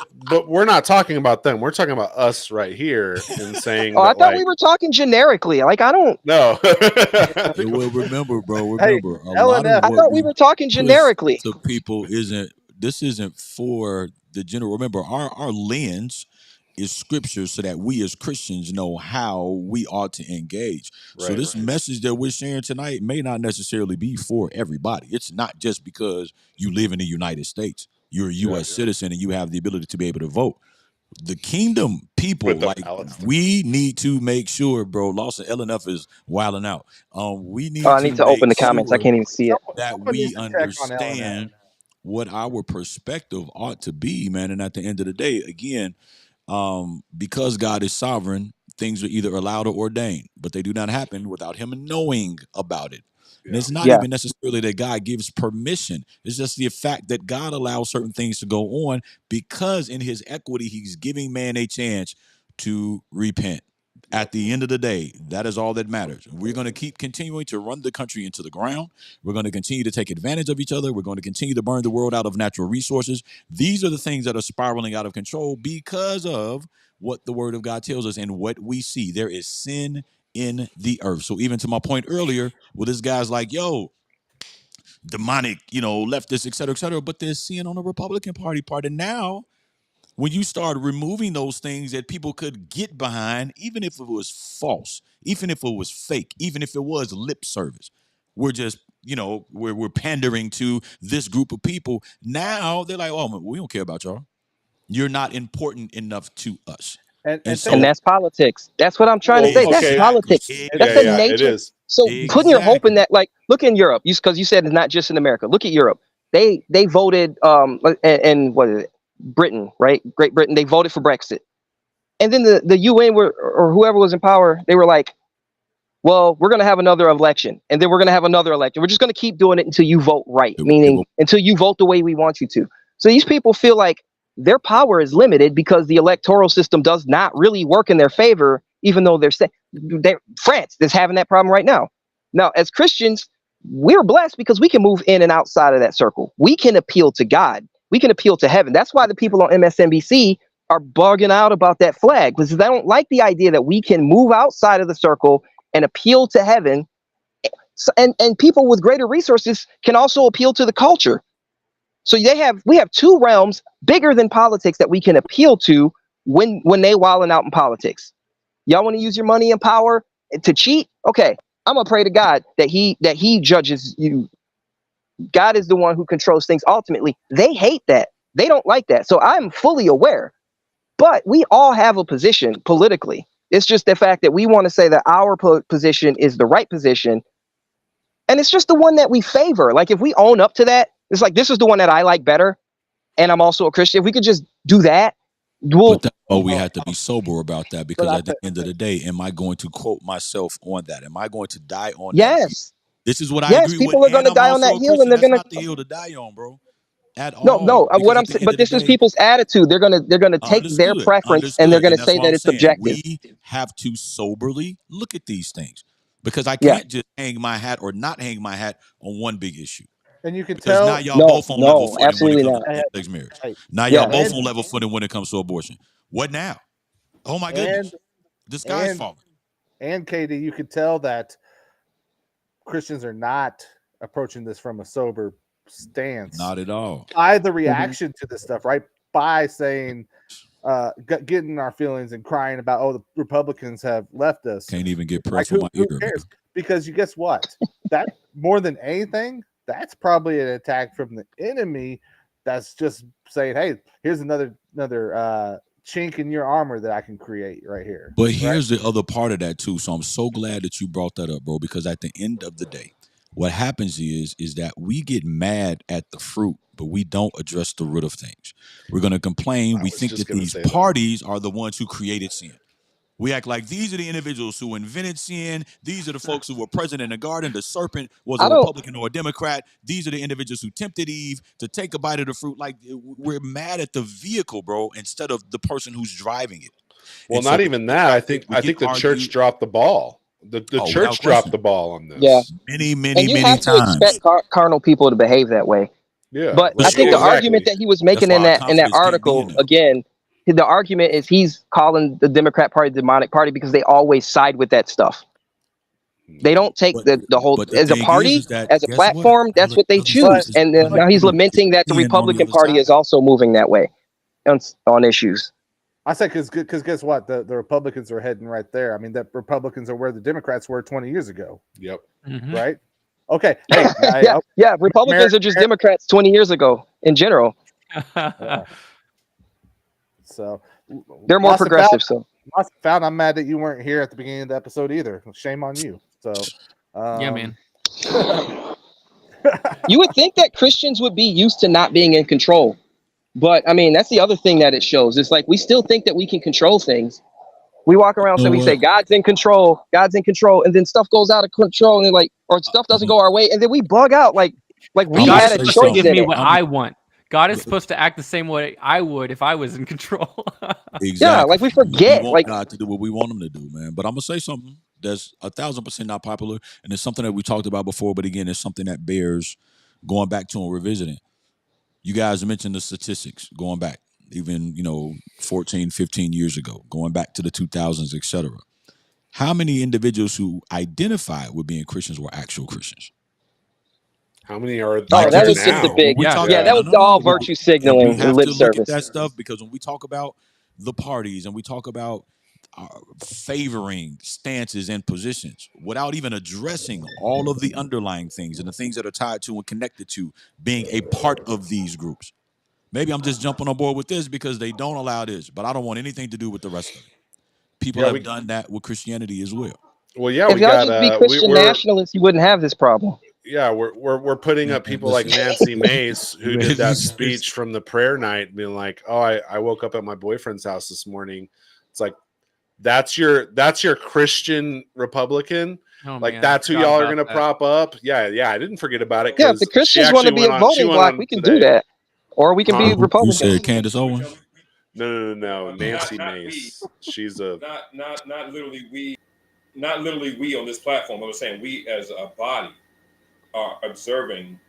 we're not talking about them. We're talking about us right here and saying I thought we were talking generically. Like, I don't know. Well, remember, bro. Remember, I thought we were talking generically. To people isn't for the general. Remember, our lens is scripture so that we as Christians know how we ought to engage. So this message that we're sharing tonight may not necessarily be for everybody. It's not just because you live in the United States. You're a U.S. citizen and you have the ability to be able to vote. The kingdom people, we need to make sure, bro. Lawson LNF is wilding out. We need I need to open the comments. I can't even see it. That we understand what our perspective ought to be, man. And at the end of the day, again, because God is sovereign, things are either allowed or ordained, but they do not happen without him knowing about it. And it's not even necessarily that God gives permission. It's just the fact that God allows certain things to go on because in his equity, he's giving man a chance to repent. At the end of the day, that is all that matters. We're going to keep continuing to run the country into the ground. We're going to continue to take advantage of each other. We're going to continue to burn the world out of natural resources. These are the things that are spiraling out of control because of what the word of God tells us and what we see. There is sin in the earth. So even to my point earlier, well, this guy's like, yo, demonic, leftist, et cetera, but there's sin on the Republican Party part. And now, when you start removing those things that people could get behind, even if it was false, even if it was fake, even if it was lip service, we're just, we're pandering to this group of people. Now they're like, oh, we don't care about y'all. You're not important enough to us. And that's politics. That's what I'm trying to say. That's politics. That's the nature. It is. So putting your hope in that, like, look in Europe, because you said it's not just in America. Look at Europe. They voted, and what is it? Britain, right? Great Britain, they voted for Brexit. And then the UN or whoever was in power, they were like, well, we're going to have another election. And then we're going to have another election. We're just going to keep doing it until you vote right, meaning until you vote the way we want you to. So these people feel like their power is limited because the electoral system does not really work in their favor, even though they're France is having that problem right now. Now, as Christians, we're blessed because we can move in and outside of that circle. We can appeal to God. We can appeal to heaven. That's why the people on MSNBC are bugging out about that flag because they don't like the idea that we can move outside of the circle and appeal to heaven. So, and people with greater resources can also appeal to the culture. So we have two realms bigger than politics that we can appeal to when they wilding out in politics. Y'all want to use your money and power to cheat? Okay, I'm gonna pray to God that he judges you. God is the one who controls things ultimately. They hate that. They don't like that. So I'm fully aware. But we all have a position politically. It's just the fact that we want to say that our position is the right position. And it's just the one that we favor. Like if we own up to that, it's like, this is the one that I like better. And I'm also a Christian. If we could just do that, we have to be sober about that, because at the end of the day, am I going to quote myself on that? Am I going to die on that? Yes. This is what I agree with. People are going to die on that hill, and they're going to. That's not the hill to die on, bro. At all. No. What I'm saying, but this is people's attitude. They're gonna take their preference and they're gonna say that it's objective. We have to soberly look at these things, because I can't just hang my hat or not hang my hat on one big issue. And you can tell. Now y'all both on level footing absolutely when it comes not. to same-sex marriage. Now y'all both on level footing when it comes to abortion. What now? Oh my goodness, the sky's falling. And KD, you could tell that Christians are not approaching this from a sober stance. Not at all. By the reaction to this stuff, right? By saying, getting our feelings and crying about, oh, the Republicans have left us. Can't even get press on my ear. Who cares? Because you guess what? That more than anything, that's probably an attack from the enemy. That's just saying, hey, here's another chink in your armor that I can create right here. But here's the other part of that too. So I'm so glad that you brought that up, bro, because at the end of the day, what happens is that we get mad at the fruit, but we don't address the root of things. We're going to complain. We think that these parties are the ones who created sin. We act like these are the individuals who invented sin. These are the folks who were present in the garden. The serpent was a Republican or a Democrat. These are the individuals who tempted Eve to take a bite of the fruit. Like, we're mad at the vehicle, bro, instead of the person who's driving it. Well, not even that. I think the church dropped the ball. The church dropped the ball on this. Yeah. Many times. And you have to expect carnal people to behave that way. Yeah. But I think the argument that he was making in that article, again, the argument is he's calling the Democrat Party the demonic party because they always side with that stuff. They don't take the whole as a party, as a platform. That's what they choose. And now he's lamenting that the Republican Party is also moving that way on issues. I said because guess what? The Republicans are heading right there. I mean, the Republicans are where the Democrats were 20 years ago. Yep. Mm-hmm. Right? Okay. Hey, yeah. Republicans are just Democrats 20 years ago in general. So they're more progressive. Found I'm mad that you weren't here at the beginning of the episode either. Shame on you. So yeah, man. You would think that Christians would be used to not being in control. But I mean, that's the other thing that it shows. It's like we still think that we can control things. We walk around and we say God's in control, and then stuff goes out of control, and or stuff doesn't go our way, and then we bug out like we had a choice. Give me what I want. God is supposed to act the same way I would if I was in control. Exactly. Yeah, like we forget. We want God to do what we want him to do, man. But I'm gonna say something that's 1,000% not popular, and it's something that we talked about before. But again, it's something that bears going back to and revisiting. You guys mentioned the statistics going back, even 14, 15 years ago, going back to the 2000s, etc. How many individuals who identified with being Christians were actual Christians? How many are that was now? Just a big that was all virtue signaling and lip service. Look at that stuff, because when we talk about the parties and we talk about favoring stances and positions without even addressing all of the underlying things and the things that are tied to and connected to being a part of these groups. Maybe I'm just jumping on board with this because they don't allow this, but I don't want anything to do with the rest of it. People have done that with Christianity as well. Well, yeah, if y'all just be Christian nationalists, you wouldn't have this problem. Yeah, we're putting up people like Nancy Mace, who did that speech from the prayer night, being like, "Oh, I woke up at my boyfriend's house this morning." It's like that's your Christian Republican. Oh, like that's who y'all are going to prop up. Yeah, I didn't forget about it. Yeah, if the Christians want to be a voting bloc, we can do that, or we can be Republicans. You said Candace Owens? No. Nancy Mace. She's a not literally we. Not literally we on this platform. I was saying we as a body are observing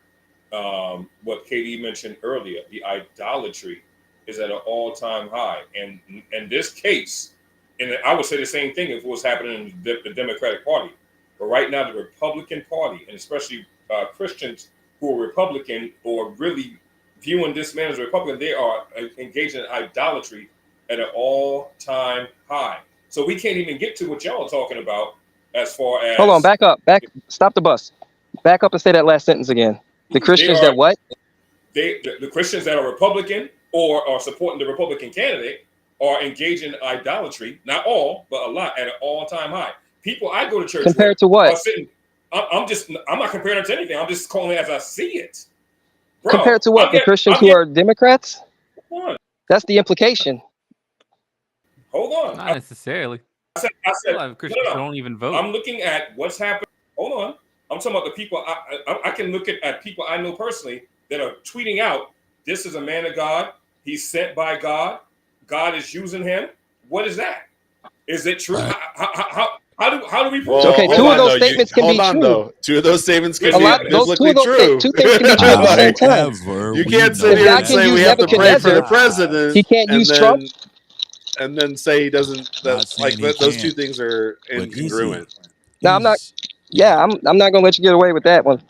what Katie mentioned earlier, the idolatry is at an all-time high. And in this case, and I would say the same thing if it was happening in the Democratic Party. But right now, the Republican Party, and especially Christians who are Republican or really viewing this man as a Republican, they are engaged in idolatry at an all-time high. So we can't even get to what y'all are talking about as far as... Hold on, back up. Stop the bus. Back up and say that last sentence again. The Christians that what? The Christians that are Republican or are supporting the Republican candidate are engaged in idolatry. Not all, but a lot at an all-time high. People I go to church compared to what? I'm not comparing it to anything. I'm just calling it as I see it. Bro, compared to what? The Christians who are Democrats? Hold on. That's the implication. Hold on. Not necessarily. I said a lot of Christians don't even vote. I'm looking at what's happening. Hold on. I'm talking about the people. I can look at people I know personally that are tweeting out, this is a man of God. He's sent by God. God is using him. What is that? Is it true? How do we prove? Okay, two of those statements can be true. Though. Two of those statements can be biblically true. Two things can be true at the same time. You can't sit here and say we have to pray for the president. He can't use Trump. And then say he doesn't. Like those two things are incongruent. No, I'm not. Yeah, I'm not gonna let you get away with that one.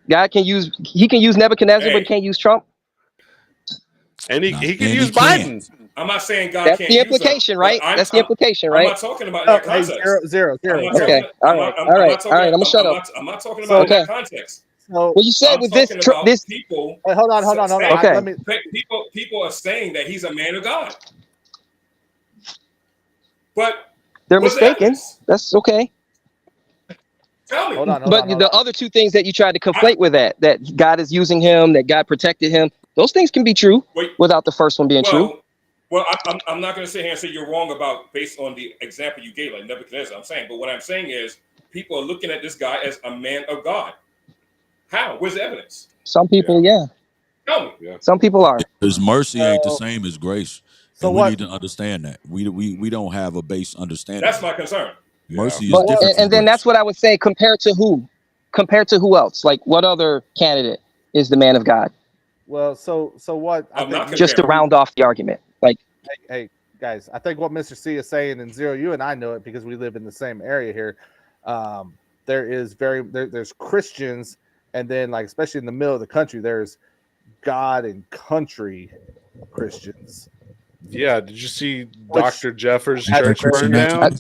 God can use. He can use Nebuchadnezzar, but he can't use Trump. And he can use Biden. I'm not saying God That's can't the implication, right? That's the implication, right? I'm not talking about that context. Zero. Okay. All right. I'm gonna shut up. I'm not talking about that context. Well, you said with this people. Wait, hold on. Okay. People are saying that he's a man of God, but they're mistaken. That's okay. Tell me. Hold on. The other two things that you tried to conflate with that God is using him, that God protected him, those things can be true without the first one being true. Well, I'm not going to sit here and say you're wrong about based on the example you gave, like Nebuchadnezzar. I'm saying, but what I'm saying is people are looking at this guy as a man of God. How? Where's the evidence? Some people, Tell me. Yeah. Some people are. Because mercy ain't the same as grace. So we need to understand that. We don't have a base understanding. That's my concern. Mercy is different. And then that's what I would say. Compared to who? Compared to who else? Like what other candidate is the man of God? Well, so what? Just to round off the argument, like, hey guys, I think what Mr. C is saying, and Zero, you and I know it because we live in the same area here. There's Christians, and then like especially in the middle of the country, there's God and country Christians. Yeah, did you see Dr. Jeffers' church burn down?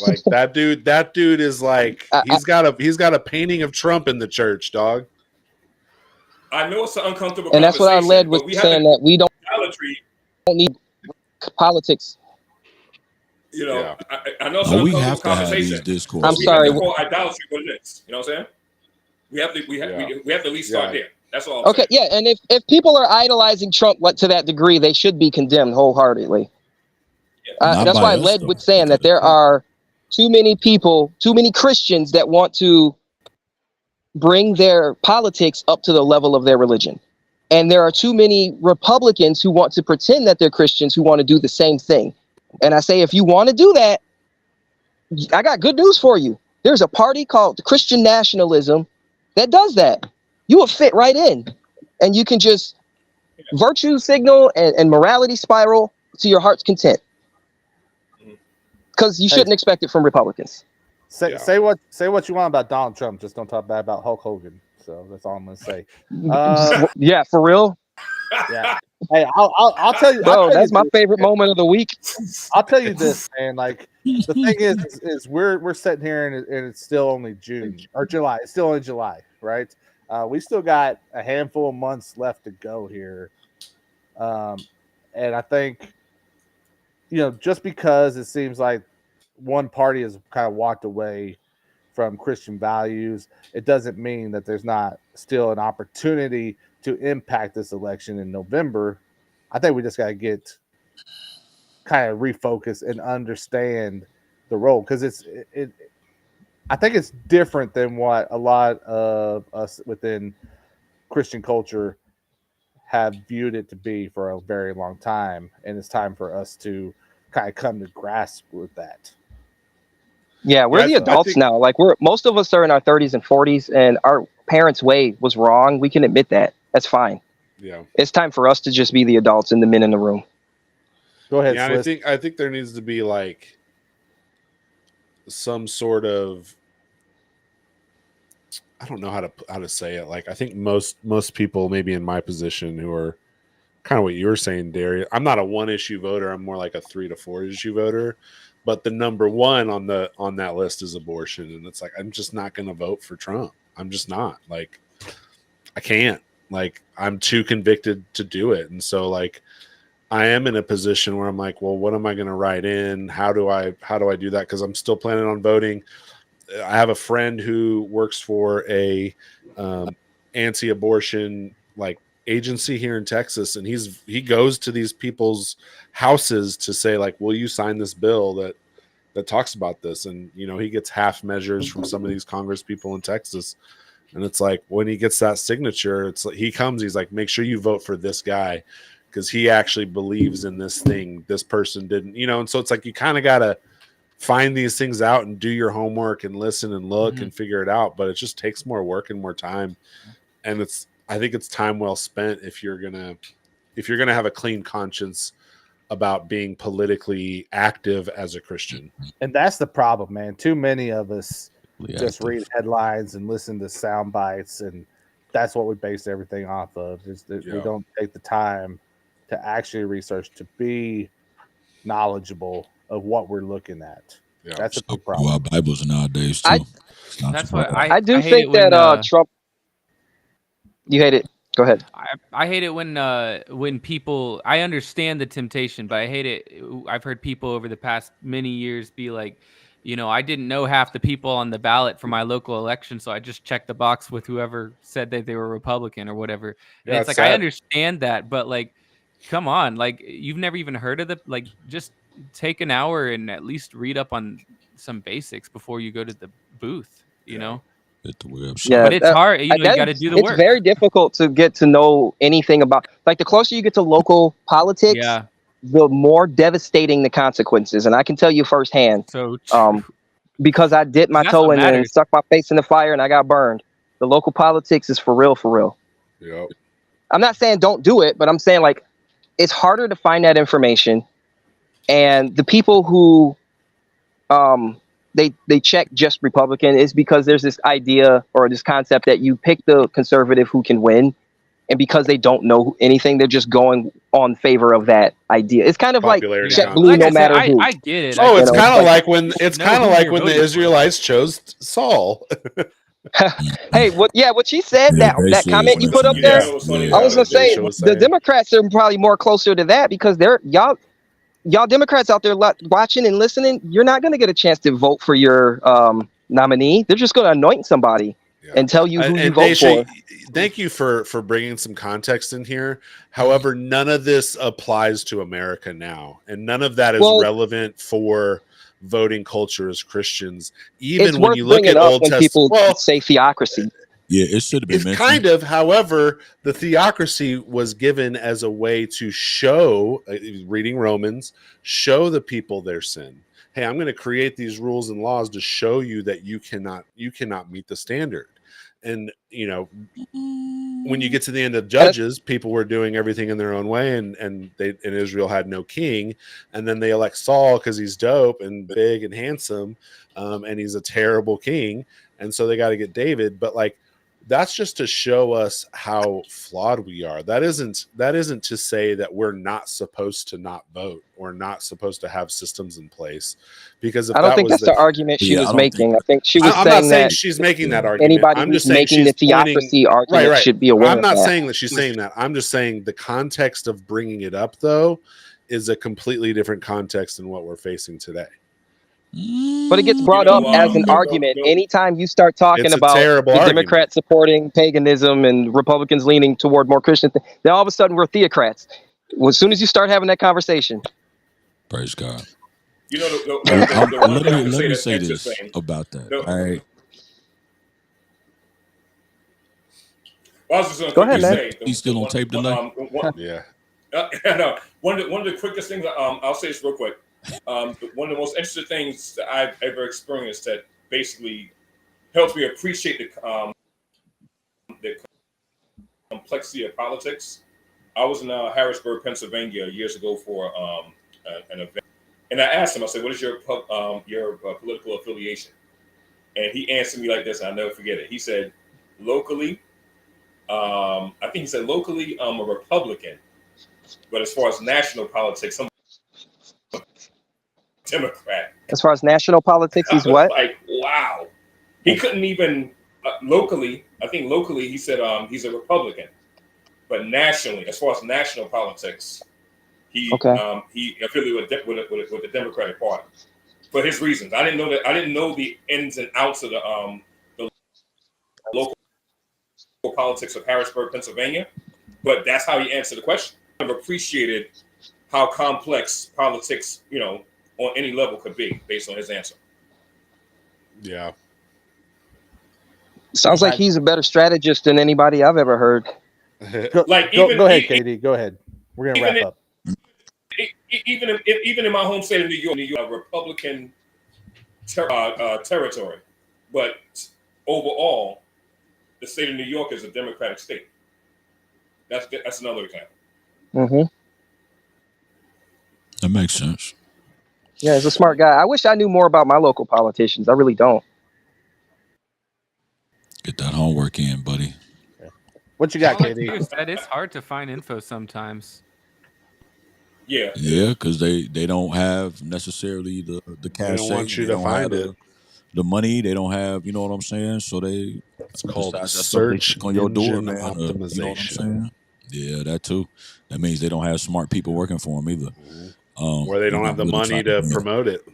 Like that dude is like he's got a painting of Trump in the church, dog. I know it's an uncomfortable and that's what I led with saying that we don't need politics. You know, I know it's an uncomfortable conversation. Have these discourse. I'm sorry. Idolatry what it is. You know what I'm saying? We have to at least start there. That's all. I'm saying. Yeah, and if people are idolizing Trump to that degree, they should be condemned wholeheartedly. That's why I led with saying that there are too many people, too many Christians that want to bring their politics up to the level of their religion. And there are too many Republicans who want to pretend that they're Christians who want to do the same thing. And I say, if you want to do that, I got good news for you. There's a party called Christian Nationalism that does that. You will fit right in. And you can just virtue signal and morality spiral to your heart's content. Because you shouldn't expect it from Republicans. Say what you want about Donald Trump. Just don't talk bad about Hulk Hogan. So that's all I'm gonna say. Yeah, for real. Yeah. Hey, I'll tell you. Bro, that's my favorite moment of the week. I'll tell you this, man. Like the thing is we're sitting here and it's still only June or July. It's still only July, right? We still got a handful of months left to go here, and I think just because it seems like one party has kind of walked away from Christian values, it doesn't mean that there's not still an opportunity to impact this election in November. I think we just got to get kind of refocused and understand the role, because I think it's different than what a lot of us within Christian culture have viewed it to be for a very long time, and it's time for us to kind of come to grasp with that. Yeah, we're the adults now. Like most of us are in our 30s and 40s, and our parents' way was wrong. We can admit that. That's fine. Yeah. It's time for us to just be the adults and the men in the room. Go ahead, Yeah, Swiss. I think there needs to be like some sort of, I don't know how to say it. Like I think most people maybe in my position who are kind of what you were saying, Darius. I'm not a 1 issue voter. I'm more like a 3 to 4 issue voter. But the number one on that list is abortion, and it's like I'm just not going to vote for Trump. I'm just not. Like I can't. Like I'm too convicted to do it, and so like I am in a position where I'm like, well, what am I going to write in? How do I do that? Because I'm still planning on voting. I have a friend who works for a anti-abortion like agency here in Texas, and he goes to these people's houses to say like, will you sign this bill that talks about this? And you know, he gets half measures from some of these Congress people in Texas, and it's like when he gets that signature, it's like he's like, make sure you vote for this guy because he actually believes in this thing this person didn't, you know. And so it's like you kind of gotta find these things out and do your homework and listen and look and figure it out, but it just takes more work and more time. And I think it's time well spent if you're gonna have a clean conscience about being politically active as a Christian. And that's the problem, man. Too many of us just read headlines and listen to sound bites, and that's what we base everything off of. We don't take the time to actually research, to be knowledgeable of what we're looking at. Yeah. That's a big problem. Our Bibles nowadays too. That's why I do think that Trump. You hate it. Go ahead. I hate it when people. I understand the temptation, but I hate it. I've heard people over the past many years be like, you know, I didn't know half the people on the ballot for my local election, so I just checked the box with whoever said that they were Republican or whatever. And it's like sad. I understand that, but like, come on, like you've never even heard of just take an hour and at least read up on some basics before you go to the booth, you know? Yeah, but it's hard. You got to do the work. It's very difficult to get to know anything about, like the closer you get to local politics, the more devastating the consequences. And I can tell you firsthand, because I dipped my toe in there and stuck my face in the fire and I got burned. The local politics is for real, for real. Yep. I'm not saying don't do it, but I'm saying like it's harder to find that information. And the people who they check just Republican is because there's this idea or this concept that you pick the conservative who can win. And because they don't know anything, they're just going on favor of that idea. It's kind of like check blue no matter who. I get it. Oh, it's kind of like when the Israelites chose Saul. Hey, what she said, that comment you put up there, I was gonna say the Democrats are probably more closer to that because they're y'all Democrats out there watching and listening, you're not going to get a chance to vote for your nominee. They're just going to anoint somebody and tell you who you vote for. Thank you for bringing some context in here. However, none of this applies to America now, and none of that is relevant for voting culture as Christians. Even when you look at Old Testament, people say theocracy. Yeah, it should have been mentioned. Kind of. However, the theocracy was given as a way to show, reading Romans, show the people their sin. Hey, I'm going to create these rules and laws to show you that you cannot meet the standard. And you know, when you get to the end of Judges, people were doing everything in their own way, and Israel had no king. And then they elect Saul because he's dope and big and handsome, and he's a terrible king. And so they got to get David, but like. That's just to show us how flawed we are. That isn't to say that we're not supposed to not vote or not supposed to have systems in place. Because I don't think that's the argument she was making. I think she was saying I'm not saying that she's making that argument. Anybody I'm just who's making the theocracy argument should be aware. I'm not saying that she's saying that. I'm just saying the context of bringing it up though is a completely different context than what we're facing today. But it gets brought up as an argument anytime you start talking about the Democrats supporting paganism and Republicans leaning toward more Christian. Then all of a sudden we're theocrats. As soon as you start having that conversation, praise God. You know, let me say this about that. All right. Well, I was just going go ahead, man. He's still on tape delay. Yeah. No, one of the quickest things. I'll say this real quick. One of the most interesting things that I've ever experienced that basically helps me appreciate the complexity of politics I was in Harrisburg, Pennsylvania years ago for an event, and I asked him. I said, "What is your political affiliation?" And he answered me like this, and I'll never forget it. He said, "Locally, I think he said locally, I'm a Republican, but as far as national politics, I'm a Democrat." As far as national politics, he's I was what? like, wow. He couldn't even locally. I think locally, he said he's a Republican. But nationally, as far as national politics, he affiliated with the Democratic Party for his reasons. I didn't know that. I didn't know the ins and outs of the local politics of Harrisburg, Pennsylvania. But that's how he answered the question. I've appreciated how complex politics, on any level could be based on his answer. Yeah. Sounds like he's a better strategist than anybody I've ever heard. Go ahead, KD. Go ahead. We're gonna wrap up. Even in my home state of New York, a Republican territory, but overall, the state of New York is a Democratic state. That's another example. Mm-hmm. That makes sense. Yeah, he's a smart guy. I wish I knew more about my local politicians. I really don't. Get that homework in, buddy. What you got, KD? That is hard to find info sometimes. Yeah, because they don't have necessarily the cash. They don't want you to find it. The money they don't have. You know what I'm saying? So it's called search on your door, man. Optimization. You know what I'm saying? Yeah, that too. That means they don't have smart people working for them either. Or they don't have the money to promote it.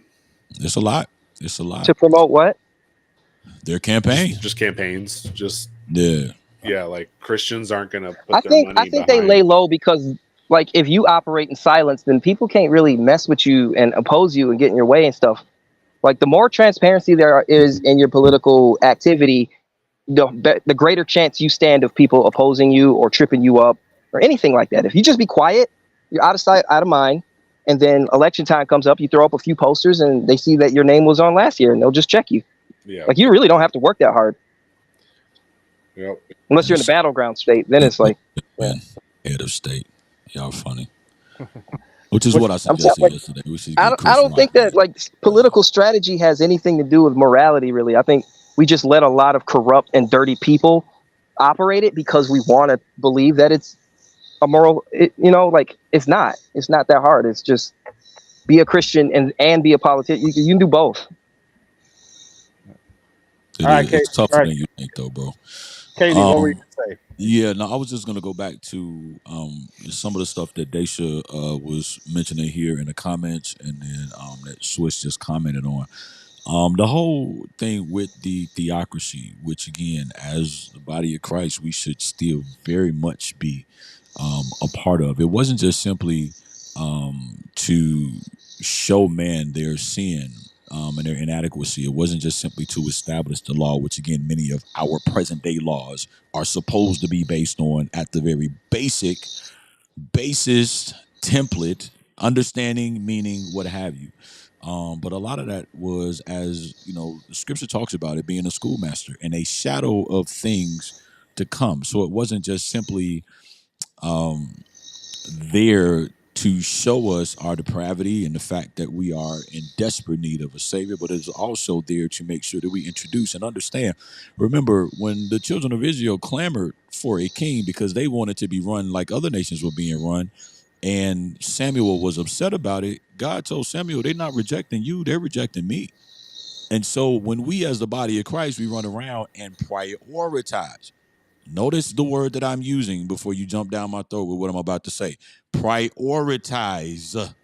It's a lot. It's a lot. To promote what? Their campaign. Just campaigns. Just yeah. Like Christians aren't going to put I think they lay low because, like, if you operate in silence, then people can't really mess with you and oppose you and get in your way and stuff. Like, the more transparency there is in your political activity, the greater chance you stand of people opposing you or tripping you up or anything like that. If you just be quiet, you're out of sight, out of mind, and then election time comes up, you throw up a few posters and they see that your name was on last year and they'll just check you. Yeah. Like, you really don't have to work that hard. Yep. Unless you're in a battleground state, then it's like head of state. Y'all funny. Which is what I suggested yesterday. I don't think that like political strategy has anything to do with morality, really. I think we just let a lot of corrupt and dirty people operate it because we want to believe that it's a moral. Like it's not that hard. It's just be a Christian and be a politician. You can do both. It's tougher than you think, though, bro. Katie, what were you going to say? Yeah, no, I was just going to go back to some of the stuff that Daisha was mentioning here in the comments, and then that Swiss just commented on. The whole thing with the theocracy, which again, as the body of Christ, we should still very much be a part of. It wasn't just simply to show man their sin and their inadequacy. It wasn't just simply to establish the law, which again, many of our present day laws are supposed to be based on at the very basis, template, understanding, meaning, what have you. But a lot of that was, as the scripture talks about it, being a schoolmaster and a shadow of things to come. So it wasn't just simply there to show us our depravity and the fact that we are in desperate need of a savior, but it's also there to make sure that we introduce and understand. Remember, when the children of Israel clamored for a king because they wanted to be run like other nations were being run, and Samuel was upset about it, God told Samuel, they're not rejecting you, they're rejecting me. And so when we as the body of Christ, we run around and prioritize. Notice the word that I'm using before you jump down my throat with what I'm about to say. Prioritize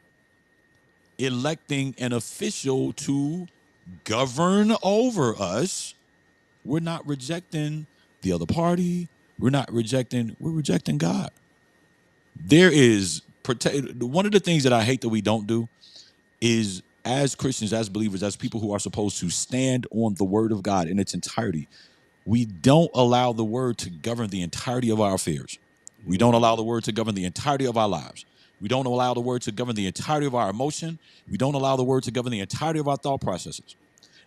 electing an official to govern over us. We're not rejecting the other party. We're rejecting God. There is one of the things that I hate that we don't do is, as Christians, as believers, as people who are supposed to stand on the word of God in its entirety, we don't allow the word to govern the entirety of our affairs. We don't allow the word to govern the entirety of our lives. We don't allow the word to govern the entirety of our emotion. We don't allow the word to govern the entirety of our thought processes.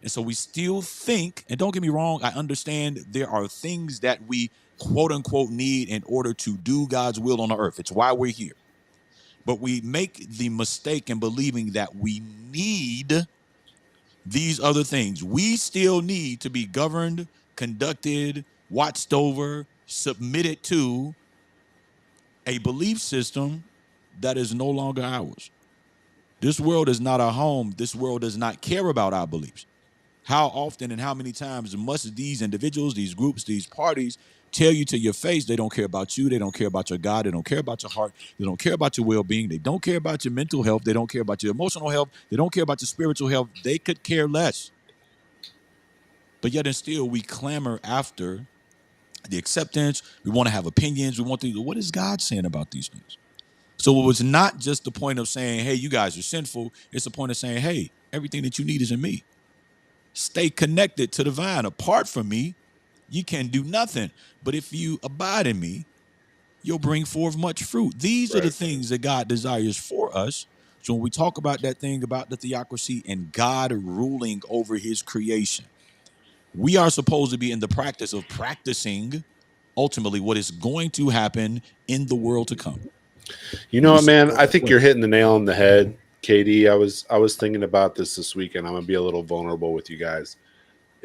And so we still think, and don't get me wrong, I understand there are things that we quote unquote need in order to do God's will on the earth. It's why we're here. But we make the mistake in believing that we need these other things. We still need to be governed, conducted, watched over, submitted to a belief system that is no longer ours. This world is not our home. This world does not care about our beliefs. How often and how many times must these individuals, these groups, these parties tell you to your face they don't care about you, they don't care about your God, they don't care about your heart, they don't care about your well-being, they don't care about your mental health, they don't care about your emotional health, they don't care about your spiritual health, they could care less. But yet and still we clamor after the acceptance, we want to have opinions, we want to, what is God saying about these things? So it was not just the point of saying, hey, you guys are sinful, it's the point of saying, hey, everything that you need is in me. Stay connected to the vine. Apart from me, you can do nothing. But if you abide in me, you'll bring forth much fruit. These are the things that God desires for us. So when we talk about that thing about the theocracy and God ruling over his creation, we are supposed to be in the practice of practicing ultimately what is going to happen in the world to come. You know what, man? I think you're hitting the nail on the head, KD. I was thinking about this weekend. I'm gonna be a little vulnerable with you guys.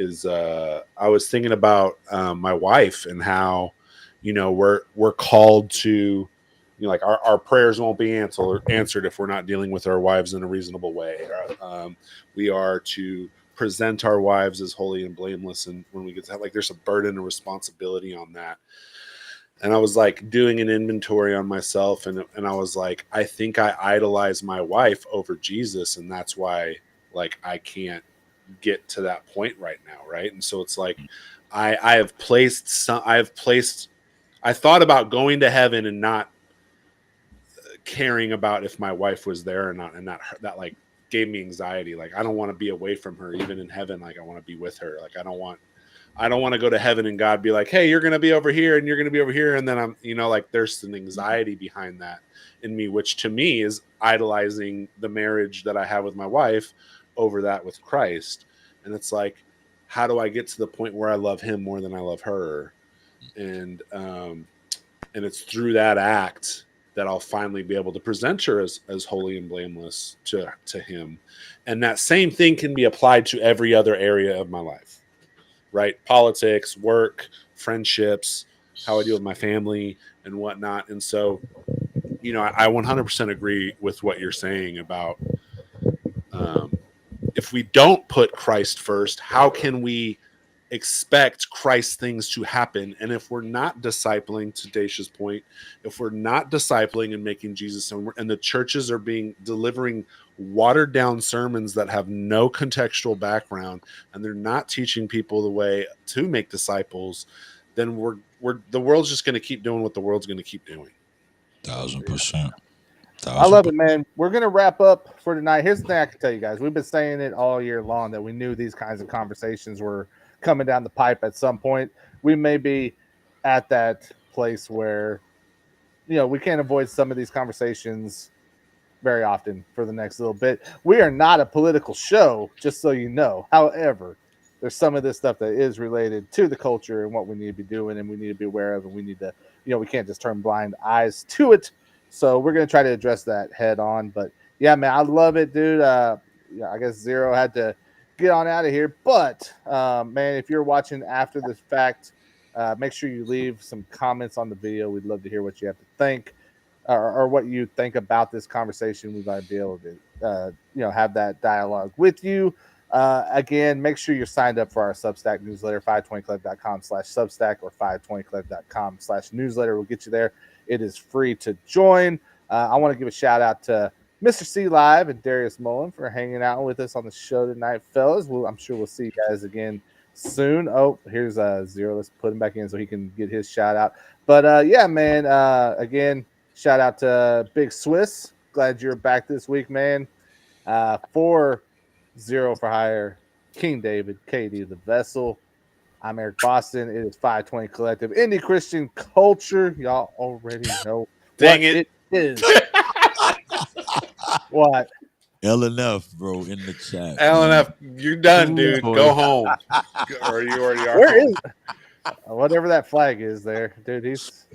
I was thinking about my wife and how, you know, we're called to, you know, like our prayers won't be answered if we're not dealing with our wives in a reasonable way. We are to present our wives as holy and blameless, and when we get to that, like, there's a burden and responsibility on that. And I was like doing an inventory on myself, and I was like, I think I idolize my wife over Jesus, and that's why, like, I can't get to that point right now, right? And so it's like I thought about going to heaven and not caring about if my wife was there or not, and that like gave me anxiety. Like, I don't want to be away from her even in heaven. Like, I want to be with her. Like, I don't want to go to heaven and God be like, hey, you're going to be over here and you're going to be over here. And then I'm, you know, like, there's an anxiety behind that in me, which to me is idolizing the marriage that I have with my wife over that with Christ. And it's like, how do I get to the point where I love him more than I love her? And it's through that act that I'll finally be able to present her as holy and blameless to him. And that same thing can be applied to every other area of my life, right? Politics, work, friendships, how I deal with my family and whatnot. And so, you know, I 100% agree with what you're saying about if we don't put Christ first, how can we expect Christ things to happen? And if we're not discipling, to Dacia's point, if we're not discipling and making Jesus, and the churches are delivering watered down sermons that have no contextual background, and they're not teaching people the way to make disciples, then the world's just going to keep doing what the world's going to keep doing. 1000%. I love it, man. We're going to wrap up for tonight. Here's the thing I can tell you guys. We've been saying it all year long that we knew these kinds of conversations were coming down the pipe at some point. We may be at that place where, you know, we can't avoid some of these conversations very often for the next little bit. We are not a political show, just so you know. However, there's some of this stuff that is related to the culture and what we need to be doing and we need to be aware of, and we need to, you know, we can't just turn blind eyes to it. So we're going to try to address that head on. But yeah, man, I love it, dude. Yeah, I guess Zero had to get on out of here. But man, if you're watching after the fact, make sure you leave some comments on the video. We'd love to hear what you have to think or what you think about this conversation. We'd like to be able to, you know, have that dialogue with you. Again, make sure you're signed up for our Substack newsletter, 520club.com/Substack or 520club.com/newsletter. We'll get you there. It is free to join. I want to give a shout out to Mr. C Live and Darius Mullen for hanging out with us on the show tonight, fellas. I'm sure we'll see you guys again soon. Oh, here's Zero. Let's put him back in so he can get his shout out. But yeah, man, again, shout out to Big Swiss. Glad you're back this week, man. For Zero for Hire, King David, KD the Vessel. I'm Eric Boston. It is 520 Collective Indie Christian Culture. Y'all already know Dang what it is. What? LNF, bro, in the chat. LNF, you're done, dude. Go home. Or you already are. Where home. is Whatever that flag is there, dude. He's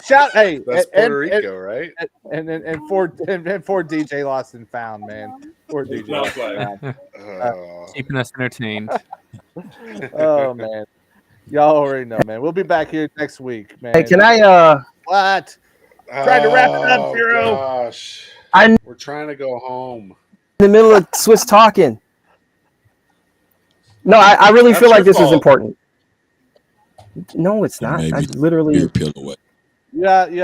shout. Hey, That's Puerto Rico, right? And for DJ Lost and Found, man. For DJ Lost and Found. Keeping us entertained. Oh man, y'all already know, man. We'll be back here next week, man. Hey, can I? What? Trying to wrap it up, Zero. Gosh, we're trying to go home. In the middle of Swiss talking. No, I really feel like this is important. No, it's not. I literally. Yeah, you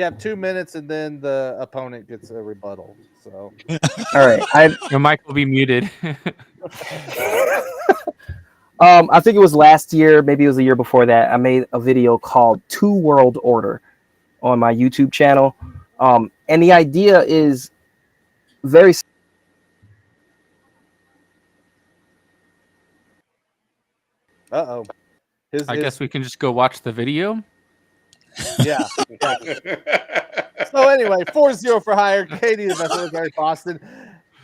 have 2 minutes, and then the opponent gets a rebuttal. So, all right, your mic will be muted. I think it was last year, maybe it was the year before that. I made a video called Two World Order on my YouTube channel, and the idea is very. Uh-oh. I guess we can just go watch the video. Yeah. So anyway, 4-0 for hire. Katie, the best of Boston.